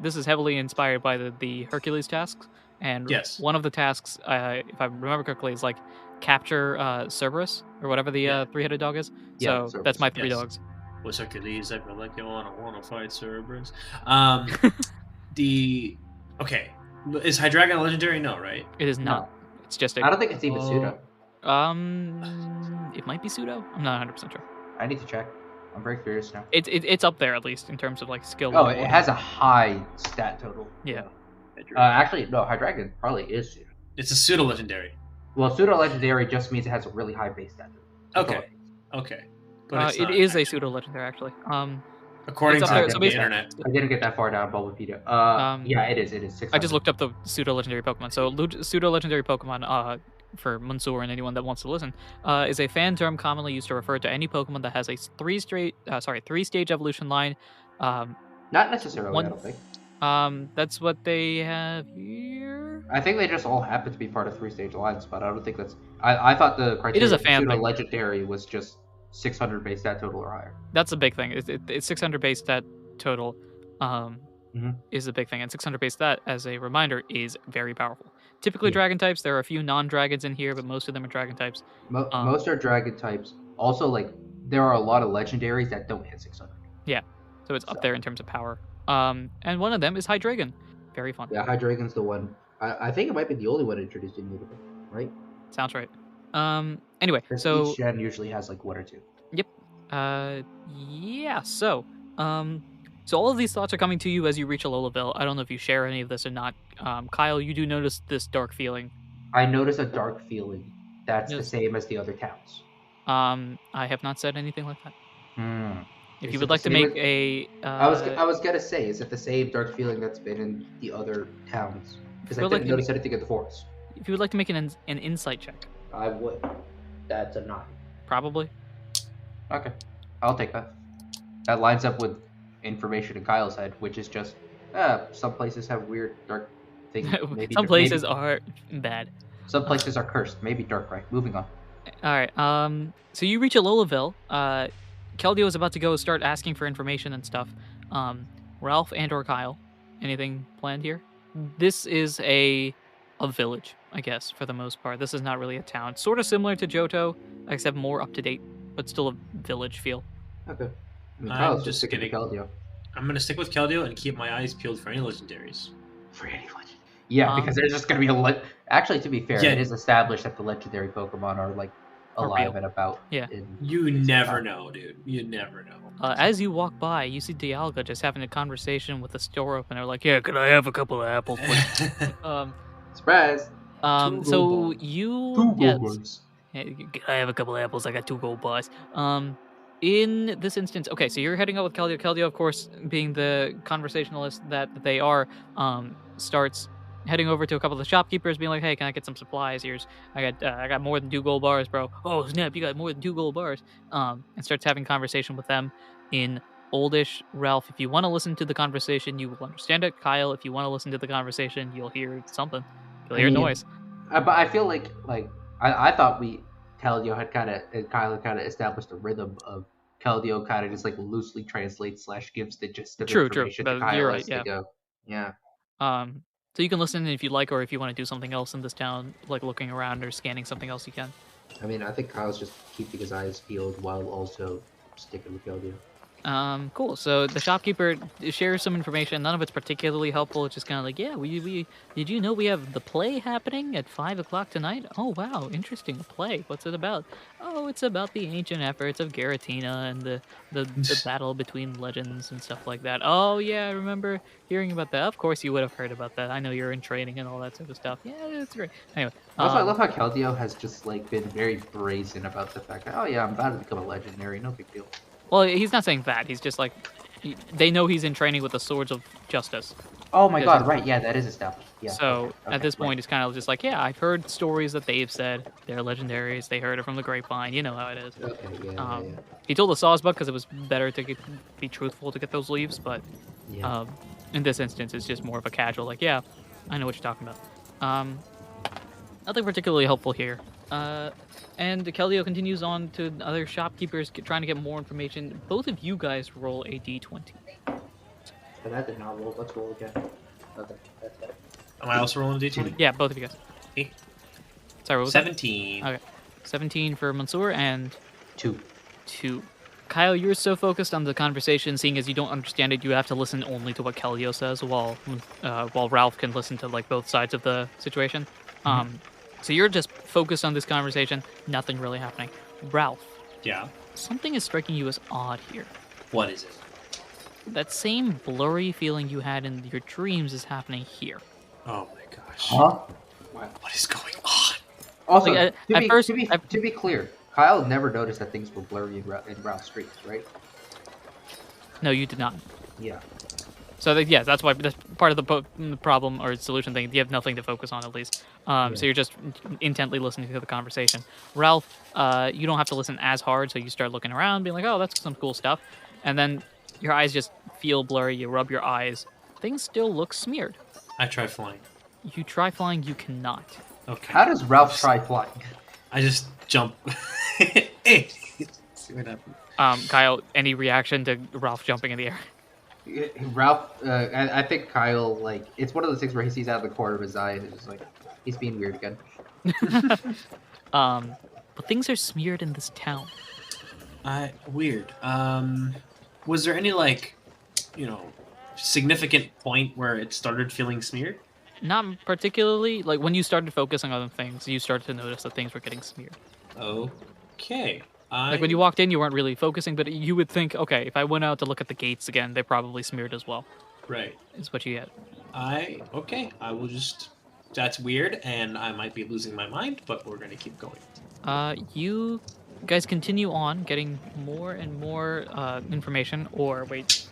this is heavily inspired by the Hercules tasks, and one of the tasks, if I remember correctly, is like capture Cerberus or whatever the 3-headed dog is. So Cerberus. that's my 3 dogs. Was Hercules ever like you wanna fight Cerberus? Is Hydreigon a legendary? No, right? It is not. No. It's just I don't think it's even pseudo. It might be pseudo. I'm not 100% sure. I need to check. I'm very curious now. It's up there at least in terms of like skill. Oh, it has a high stat total. Yeah. Actually, no. Hydreigon probably is pseudo. It's a pseudo legendary. Well, pseudo legendary just means it has a really high base stat total. Okay. But it is a pseudo legendary actually. According to the internet. I didn't get that far down Bulbapedia. Yeah, it is 600. I just looked up the pseudo legendary Pokemon. So pseudo legendary Pokemon, for Mansour and anyone that wants to listen, is a fan term commonly used to refer to any Pokemon that has a 3-stage evolution line. Not necessarily, I don't think. That's what they have here. I think they just all happen to be part of 3-stage lines, but I don't think that's. I thought the criteria it is a fan pseudo thing. Legendary was just 600 base stat total or higher. That's a big thing. It's 600 base stat total. Is a big thing, and 600 base stat, as a reminder, is very powerful. Typically dragon types. There are a few non-dragons in here, but most of them are dragon types. Most are dragon types. Also, like there are a lot of legendaries that don't hit 600. Yeah, so it's up there in terms of power. And one of them is Hydreigon. Very fun. Yeah, Hydreigon's the one. I think it might be the only one introduced in Universe, right? Sounds right. Anyway, so each gen usually has like 1 or 2. Yep. Yeah. So, so all of these thoughts are coming to you as you reach Alolaville. I don't know if you share any of this or not. Kyle, you do notice this dark feeling. I notice a dark feeling. That's the same as the other towns. I have not said anything like that. If Is you it would the like to same make as- a, I was gonna say, is it the same dark feeling that's been in the other towns? Because I Feel like didn't you- notice anything in the forest. if you would like to make an insight check, I would. That's a 9. probably. Okay, I'll take that. That lines up with information in Kyle's head, which is just, some places have weird dark things. Some places are bad. Some places are cursed. Maybe dark, right? Moving on. All right. So you reach Alolaville. Keldeo is about to go start asking for information and stuff. Ralph and/or Kyle, anything planned here? This is a village, I guess, for the most part. This is not really a town. Sort of similar to Johto, except more up to date, but still a village feel. Okay. I mean, I'm Kyle's just sticking to Keldeo. I'm gonna stick with Keldeo and keep my eyes peeled for any legendaries. For any legend. Yeah, because there's just gonna be Actually, to be fair, Yeah. it is established that the legendary Pokemon are like alive and about. Yeah. You never know, dude. You never know. As you walk by, you see Dialga just having a conversation with the store opener, like, "Yeah, could I have a couple of apples, please?" Surprise! So you, Gold. hey, could I have a couple of apples? I got 2 gold bars. In this instance, okay, so you're heading out with Keldeo. Keldeo, of course, being the conversationalist that they are, starts heading over to a couple of the shopkeepers, being like, "Hey, can I get some supplies? I got more than 2 gold bars, bro. Oh snap, you got more than 2 gold bars." And starts having conversation with them in Oldish. Ralph, if you want to listen to the conversation, you will understand it. Kyle, if you want to listen to the conversation, you'll hear something. You'll hear noise. But I feel like I thought Keldeo had Kyle had kind of established a rhythm of Keldeo kind of just like loosely translates / gives the gist of information to Kyle you're right, as they go. Yeah. So you can listen if you like, or if you want to do something else in this town, like looking around or scanning something else, you can. I mean, I think Kyle's just keeping his eyes peeled while also sticking with Keldeo. Cool. So the shopkeeper shares some information. None of it's particularly helpful. It's just kind of like, yeah, we did you know we have the play happening at 5 o'clock tonight? Oh wow, interesting. A play. What's it about? Oh, it's about the ancient efforts of Garatina and the battle between legends and stuff like that. Oh yeah, I remember hearing about that. Of course you would have heard about that. I know you're in training and all that sort of stuff. Yeah, that's great. Anyway, also, I love how Keldeo has just like been very brazen about the fact that, oh yeah, I'm about to become a legendary. No big deal. Well, he's not saying that. He's just like, they know he's in training with the Swords of Justice. Oh my god, right, yeah, that is established. Yeah. So, at this point, it's kind of just like, yeah, I've heard stories that they've said. They're legendaries. They heard it from the grapevine. You know how it is. Okay, yeah. He told the Sawsbuck because it was better to be truthful to get those leaves, but in this instance, it's just more of a casual, like, yeah, I know what you're talking about. Nothing particularly helpful here. And Keldeo continues on to other shopkeepers trying to get more information. Both of you guys roll a d20. But that did not roll. Let's roll again. Okay, that's better. Am I also rolling a d20? Yeah, both of you guys. Hey. Sorry, what was 17. that? Okay. 17 for Mansour and 2. Kyle, you're so focused on the conversation, seeing as you don't understand it, you have to listen only to what Keldeo says, while Ralph can listen to like both sides of the situation. So you're just focused on this conversation, nothing really happening. Ralph. Yeah? Something is striking you as odd here. What is it? That same blurry feeling you had in your dreams is happening here. Oh my gosh. Huh? What is going on? Also, Like, to be clear, Kyle never noticed that things were blurry in Ralph's streets, right? No, you did not. Yeah. So that's why that's part of the problem or solution thing. You have nothing to focus on at least. So you're just intently listening to the conversation. Ralph, you don't have to listen as hard, so you start looking around, being like, "Oh, that's some cool stuff," and then your eyes just feel blurry. You rub your eyes. Things still look smeared. I try flying. You try flying. You cannot. Okay. How does Ralph try flying? I just jump. Hey. See what happens. Kyle, any reaction to Ralph jumping in the air? Ralph, I think Kyle, like, it's one of those things where he sees out of the corner of his eye and it's like, he's being weird again. But things are smeared in this town. Weird. Was there any, like, significant point where it started feeling smeared? Not particularly. Like, when you started focusing on things, you started to notice that things were getting smeared. Okay. Like, when you walked in, you weren't really focusing, but you would think, okay, if I went out to look at the gates again, they're probably smeared as well. Right. Is what you get. Okay. I will just... That's weird, and I might be losing my mind, but we're going to keep going. You guys continue on, getting more and more information, or wait...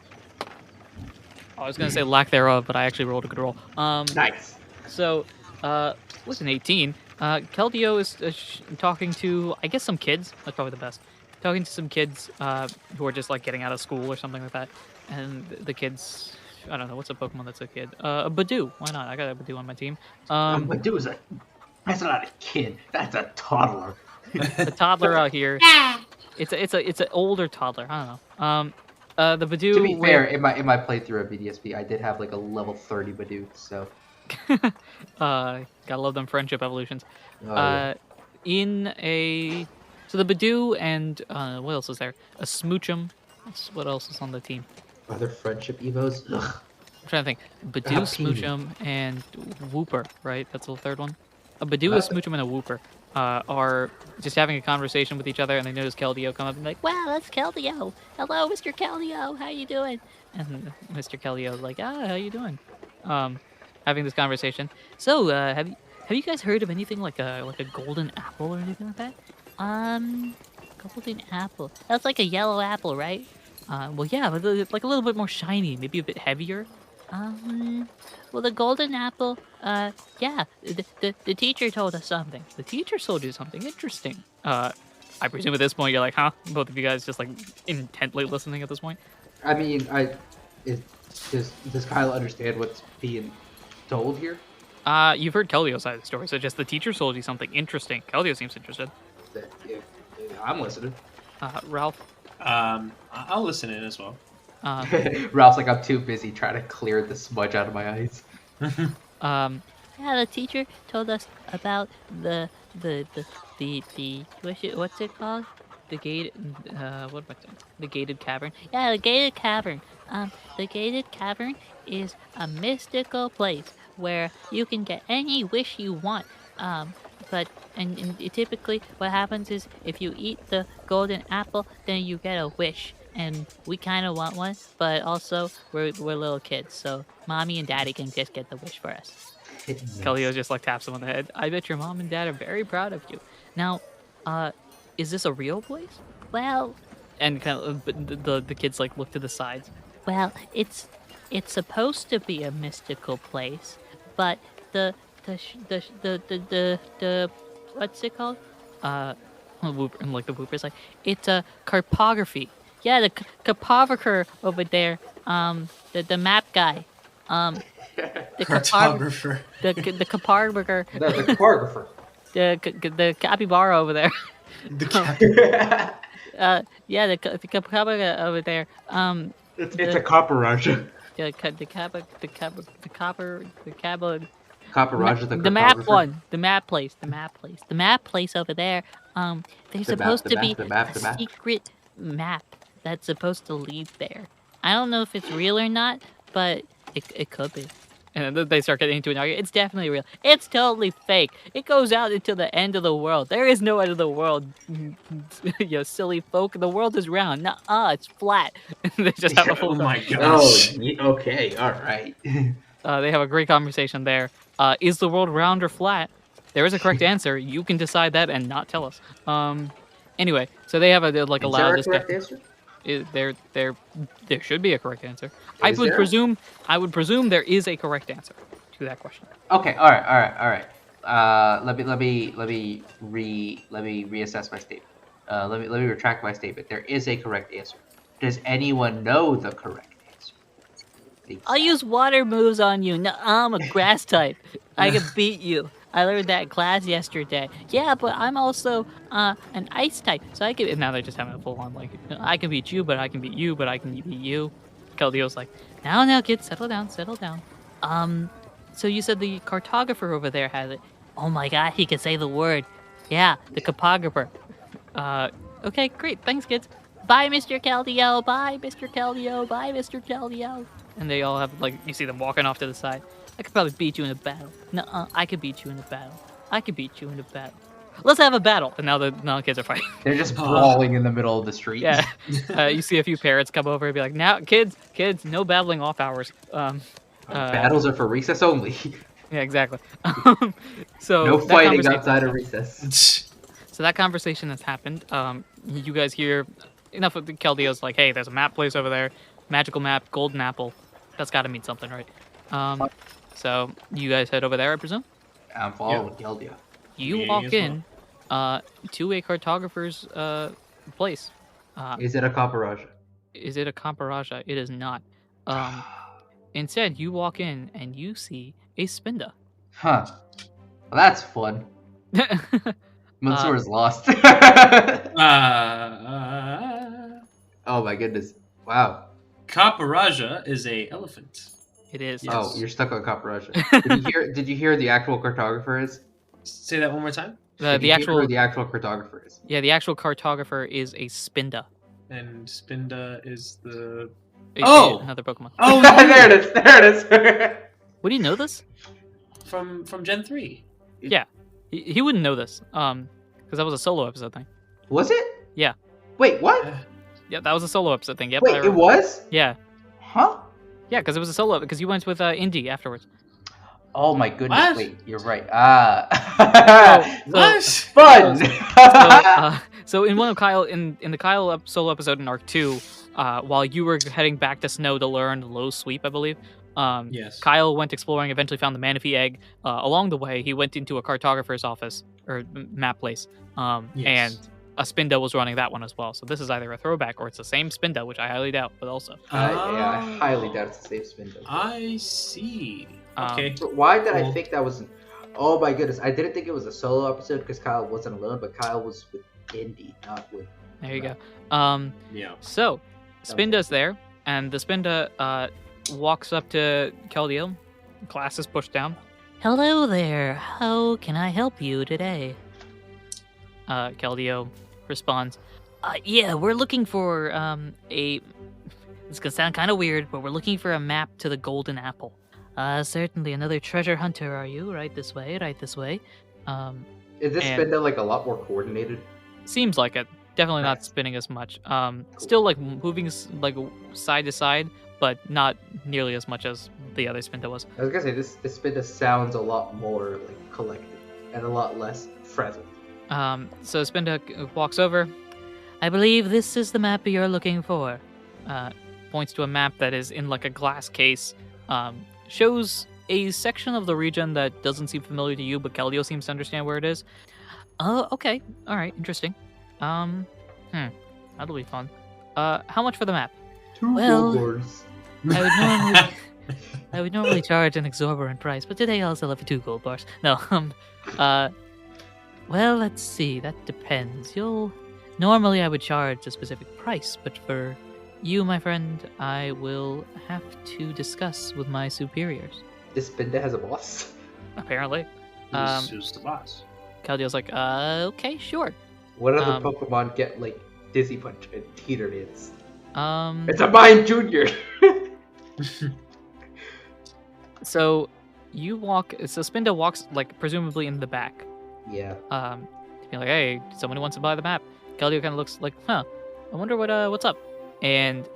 I was going to say lack thereof, but I actually rolled a good roll. Nice. So, what's an 18? Keldeo is talking to, I guess, some kids. That's probably the best. Talking to some kids who are just, like, getting out of school or something like that. And the kids... I don't know, what's a Pokemon that's a kid? A Badoo. Why not? I got a Badoo on my team. Badoo's that's not a kid. That's a toddler. The toddler out here. It's an older toddler. I don't know. The Badoo... To be fair, in my playthrough of BDSP, I did have, like, a level 30 Badoo, so... Gotta love them friendship evolutions. Oh, yeah. So the Badoo and what else is there? A Smoochum. What else is on the team? Are there friendship evos? Ugh. I'm trying to think. Badoo, Smoochum, and Wooper. Right? That's the third one. A Badoo, a Smoochum, and a Wooper. are just having a conversation with each other, and they notice Keldeo come up and be like, "Wow, that's Keldeo! Hello, Mr. Keldeo. How you doing?" And Mr. Keldeo's like, "Ah, how you doing?" Having this conversation. So, have you guys heard of anything like a golden apple or anything like that? Golden apple. That's like a yellow apple, right? Well, yeah, but like a little bit more shiny, maybe a bit heavier. Well, the golden apple. Yeah, the teacher told us something. The teacher told you something interesting. I presume at this point you're like, huh? Both of you guys just like intently listening at this point. I mean, does Kyle understand what's being told here? You've heard Keldeo's side of the story, so just the teacher told you something interesting. Keldeo seems interested. Yeah, I'm listening. Ralph. I'll listen in as well. Ralph's like, I'm too busy trying to clear the smudge out of my eyes. Yeah, the teacher told us about the what's it called? The gate. What am I saying? The gated cavern. Yeah, the gated cavern. The gated cavern is a mystical place where you can get any wish you want. But typically what happens is if you eat the golden apple, then you get a wish. And we kind of want one, but also we're little kids, so mommy and daddy can just get the wish for us. Keldeo just like taps him on the head. I bet your mom and dad are very proud of you. Now, is this a real place? Well, and kind of the kids like look to the sides. Well, it's supposed to be a mystical place, but the what's it called? And like the whooper's like, it's a cartography. Yeah, the cartographer over there, the map guy, the Cartographer. the cartographer, The cartographer. the capybara over there. The cat. Yeah, the capybara over there. It's a Caparaja. Caparaja, the map one, the map place over there. There's supposed to be a secret map that's supposed to lead there. I don't know if it's real or not, but it could be. And then they start getting into an argument. It's definitely real. It's totally fake. It goes out until the end of the world. There is no end of the world, you silly folk. The world is round. Nuh-uh, it's flat. They just have a full. Oh my gosh. Oh, okay, all right. They have a great conversation there. Is the world round or flat? There is a correct answer. You can decide that and not tell us. Anyway, so they have a loud discussion. There should be a correct answer. I would presume there is a correct answer to that question. Okay, all right. Let me reassess my statement. Let me retract my statement. There is a correct answer. Does anyone know the correct answer? I'll use water moves on you. No, I'm a grass type. I can beat you. I learned that in class yesterday. Yeah, but I'm also an ice type, so I can. And now they're just having a full on like, I can beat you, but I can beat you, but I can beat you. Keldeo's like, now, kids, settle down. So you said the cartographer over there has it. Oh my God, he can say the word. Yeah, the cartographer. Okay, great. Thanks, kids. Bye, Mr. Keldeo. Bye, Mr. Keldeo. Bye, Mr. Keldeo. And they all have like, you see them walking off to the side. I could probably beat you in a battle. Nuh-uh, I could beat you in a battle. Let's have a battle. And now the kids are fighting. They're just brawling in the middle of the street. Yeah. You see a few parrots come over and be like, now, kids, no battling off hours. Battles are for recess only. Yeah, exactly. So no fighting outside of recess. So that conversation has happened. You guys hear enough of the Keldeo's like, hey, there's a map place over there. Magical map, golden apple. That's got to mean something, right? So you guys head over there, I presume? I'm following Keldeo. You walk in to a cartographer's place. Is it a Caparaja? Is it a Caparaja? It is not. Instead, you walk in and you see a Spinda. Huh. Well, that's fun. Mansour is lost. Oh my goodness. Wow. Caparaja is a elephant. It is. Yes. Oh, you're stuck on Caparaja. Did you hear the actual cartographer is? Say that one more time. The actual cartographer is. Yeah, the actual cartographer is a Spinda. And Spinda is the. Another Pokemon. Oh, there it is. What do you know this? From Gen 3. Yeah. He wouldn't know this, because that was a solo episode thing. Was it? Yeah. Wait, what? Yeah, that was a solo episode thing. Yep. Wait, it was? Yeah. Huh? Yeah, because it was a solo. Because you went with Indy afterwards. Oh my goodness! What? Wait, you're right. What? Fun. So in one of Kyle in the Kyle solo episode in Arc 2, while you were heading back to Snow to learn low sweep, I believe. Yes. Kyle went exploring, eventually found the Manaphy egg. Along the way, he went into a cartographer's office or map place. Yes. And a Spinda was running that one as well. So this is either a throwback or it's the same Spinda, which I highly doubt, but also. Yeah, I highly doubt it's the same spin. I see. Okay. But why did I Cool. think that was? Oh my goodness! I didn't think it was a solo episode because Kyle wasn't alone, but Kyle was with Indy, not with. There you go. Yeah. So Spinda's there, and the Spinda walks up to Keldeo. Glasses pushed down. Hello there. How can I help you today? Keldeo responds, yeah, we're looking for a... It's gonna sound kind of weird, but we're looking for a map to the Golden Apple. Certainly another treasure hunter, are you? Right this way, right this way. Is this And- Spinda like a lot more coordinated? Seems like it. Definitely not Nice. spinning as much. Still like moving like side to side, but not nearly as much as the other Spinda was. I was gonna say this Spinda sounds a lot more like collected and a lot less frazzled. So Spinda walks over. I believe this is the map you're looking for. Points to a map that is in like a glass case. Shows a section of the region that doesn't seem familiar to you, but Keldeo seems to understand where it is. Oh, okay. All right. Interesting. That'll be fun. How much for the map? 2 Well- gold bars. I would normally charge an exorbitant price, but today I'll sell it for 2 gold bars. No, well, let's see. That depends. Normally I would charge a specific price, but for you, my friend, I will have to discuss with my superiors. This Spinda has a boss. Apparently. Who's the boss? Caldeo's like, okay, sure. What other Um, Pokemon get like Dizzy Punch and Teeter Dance? Um, It's a Mime Junior. so Spinda walks, like, presumably in the back. Yeah. To be like, hey, somebody wants to buy the map. Keldeo kind of looks like, I wonder what's up. And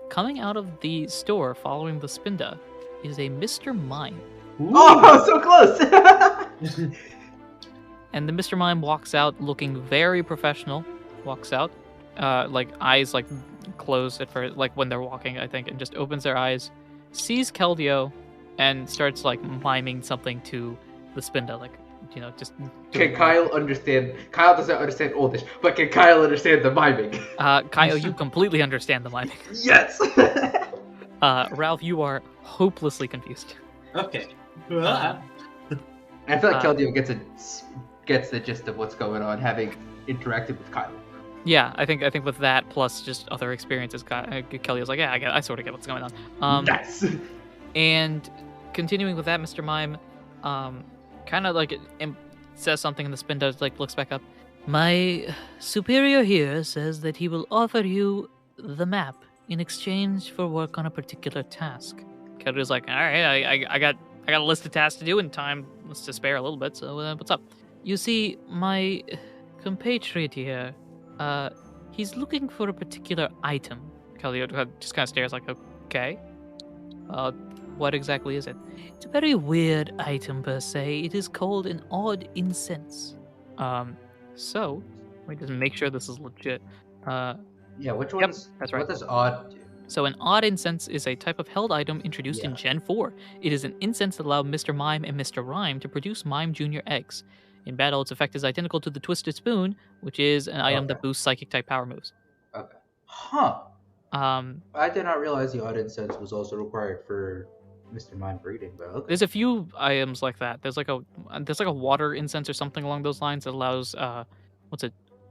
coming out of the store, following the Spinda, is a Mr. Mime. Oh, so close. And the Mr. Mime walks out looking very professional. Walks out, like eyes like closed at first, like when they're walking, I think, and just opens their eyes, sees Keldeo, and starts like miming something to the Spinda, like, just. Can Kyle understand? Kyle doesn't understand Oldish, but can Kyle understand the miming? Kyle, you completely understand the miming. Yes. Ralph, you are hopelessly confused. Okay. I feel like Uh, Keldeo gets the gist of what's going on, having interacted with Kyle. Yeah, I think with that plus just other experiences, Kelly's like, yeah, I sort of get what's going on. Nice. And continuing with that, Mr. Mime, kind of like says something, and the spin does like looks back up. My superior here says that he will offer you the map in exchange for work on a particular task. Kelly's like, all right, I got a list of tasks to do and time to spare a little bit. So what's up? You see, my compatriot here, he's looking for a particular item. Kelly just kind of stares like, okay. What exactly is it? It's a very weird item per se. It is called an odd incense. So, let me just make sure this is legit. Yeah, which one's? that's right. What does odd do? So an odd incense is a type of held item introduced in Yeah. Gen 4. It is an incense that allowed Mr. Mime and Mr. Rhyme to produce Mime Junior eggs. In battle, its effect is identical to the Twisted Spoon, which is an item that Okay. boosts psychic type power moves. Okay. Huh. Um, I did not realize the odd incense was also required for Mr. Mime breeding, but okay. there's a few items like that. There's like a water incense or something along those lines that allows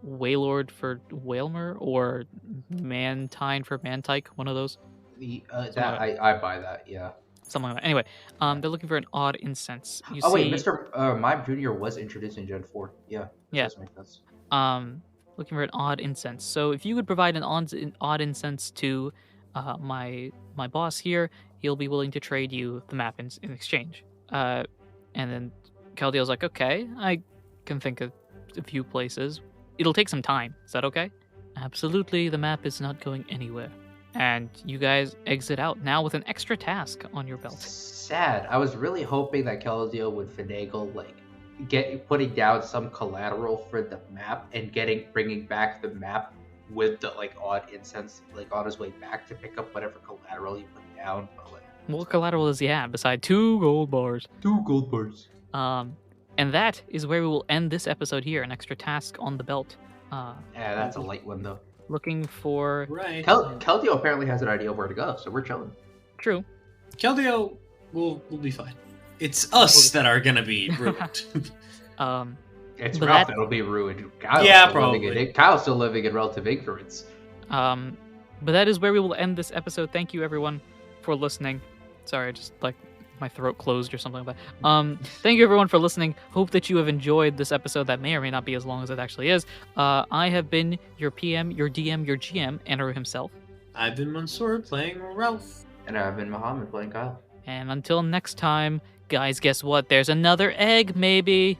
Waylord for Whalmer or Mantine for Mantike, one of those. I buy that, yeah. Something like that. Anyway, they're looking for an odd incense. You Oh wait, see, Mr. Mime Junior was introduced in Gen 4. Yeah. Yeah. Does make sense. looking for an odd incense. So if you would provide an odd incense to my boss here, he'll be willing to trade you the map in exchange. And then Caldeo's like, okay, I can think of a few places. It'll take some time. Is that okay? Absolutely, the map is not going anywhere. And you guys exit out now with an extra task on your belt. Sad. I was really hoping that Keldeo would finagle, like, putting down some collateral for the map and bringing back the map with the, like, odd incense, like, on his way back to pick up whatever collateral he put down. But, like, What collateral does he have beside 2 gold bars? 2 gold bars. And that is where we will end this episode here. An extra task on the belt. Yeah, that's a light one, though. Looking for... Right. Keldeo apparently has an idea of where to go, so we're chilling. True. Keldeo will be fine. It's us that are gonna be ruined. It's But Ralph that- that'll be ruined. Kyle's Yeah, still living probably. Kyle's still living in relative ignorance. But that is where we will end this episode. Thank you, everyone, for listening. Sorry, I just, like, my throat closed or something like that. Thank you, everyone, for listening. Hope that you have enjoyed this episode that may or may not be as long as it actually is. I have been your PM, your DM, your GM, Anirudh himself. I've been Mansour playing Ralph. And I've been Muhammad playing Kyle. And until next time, guys, guess what? There's another egg, maybe.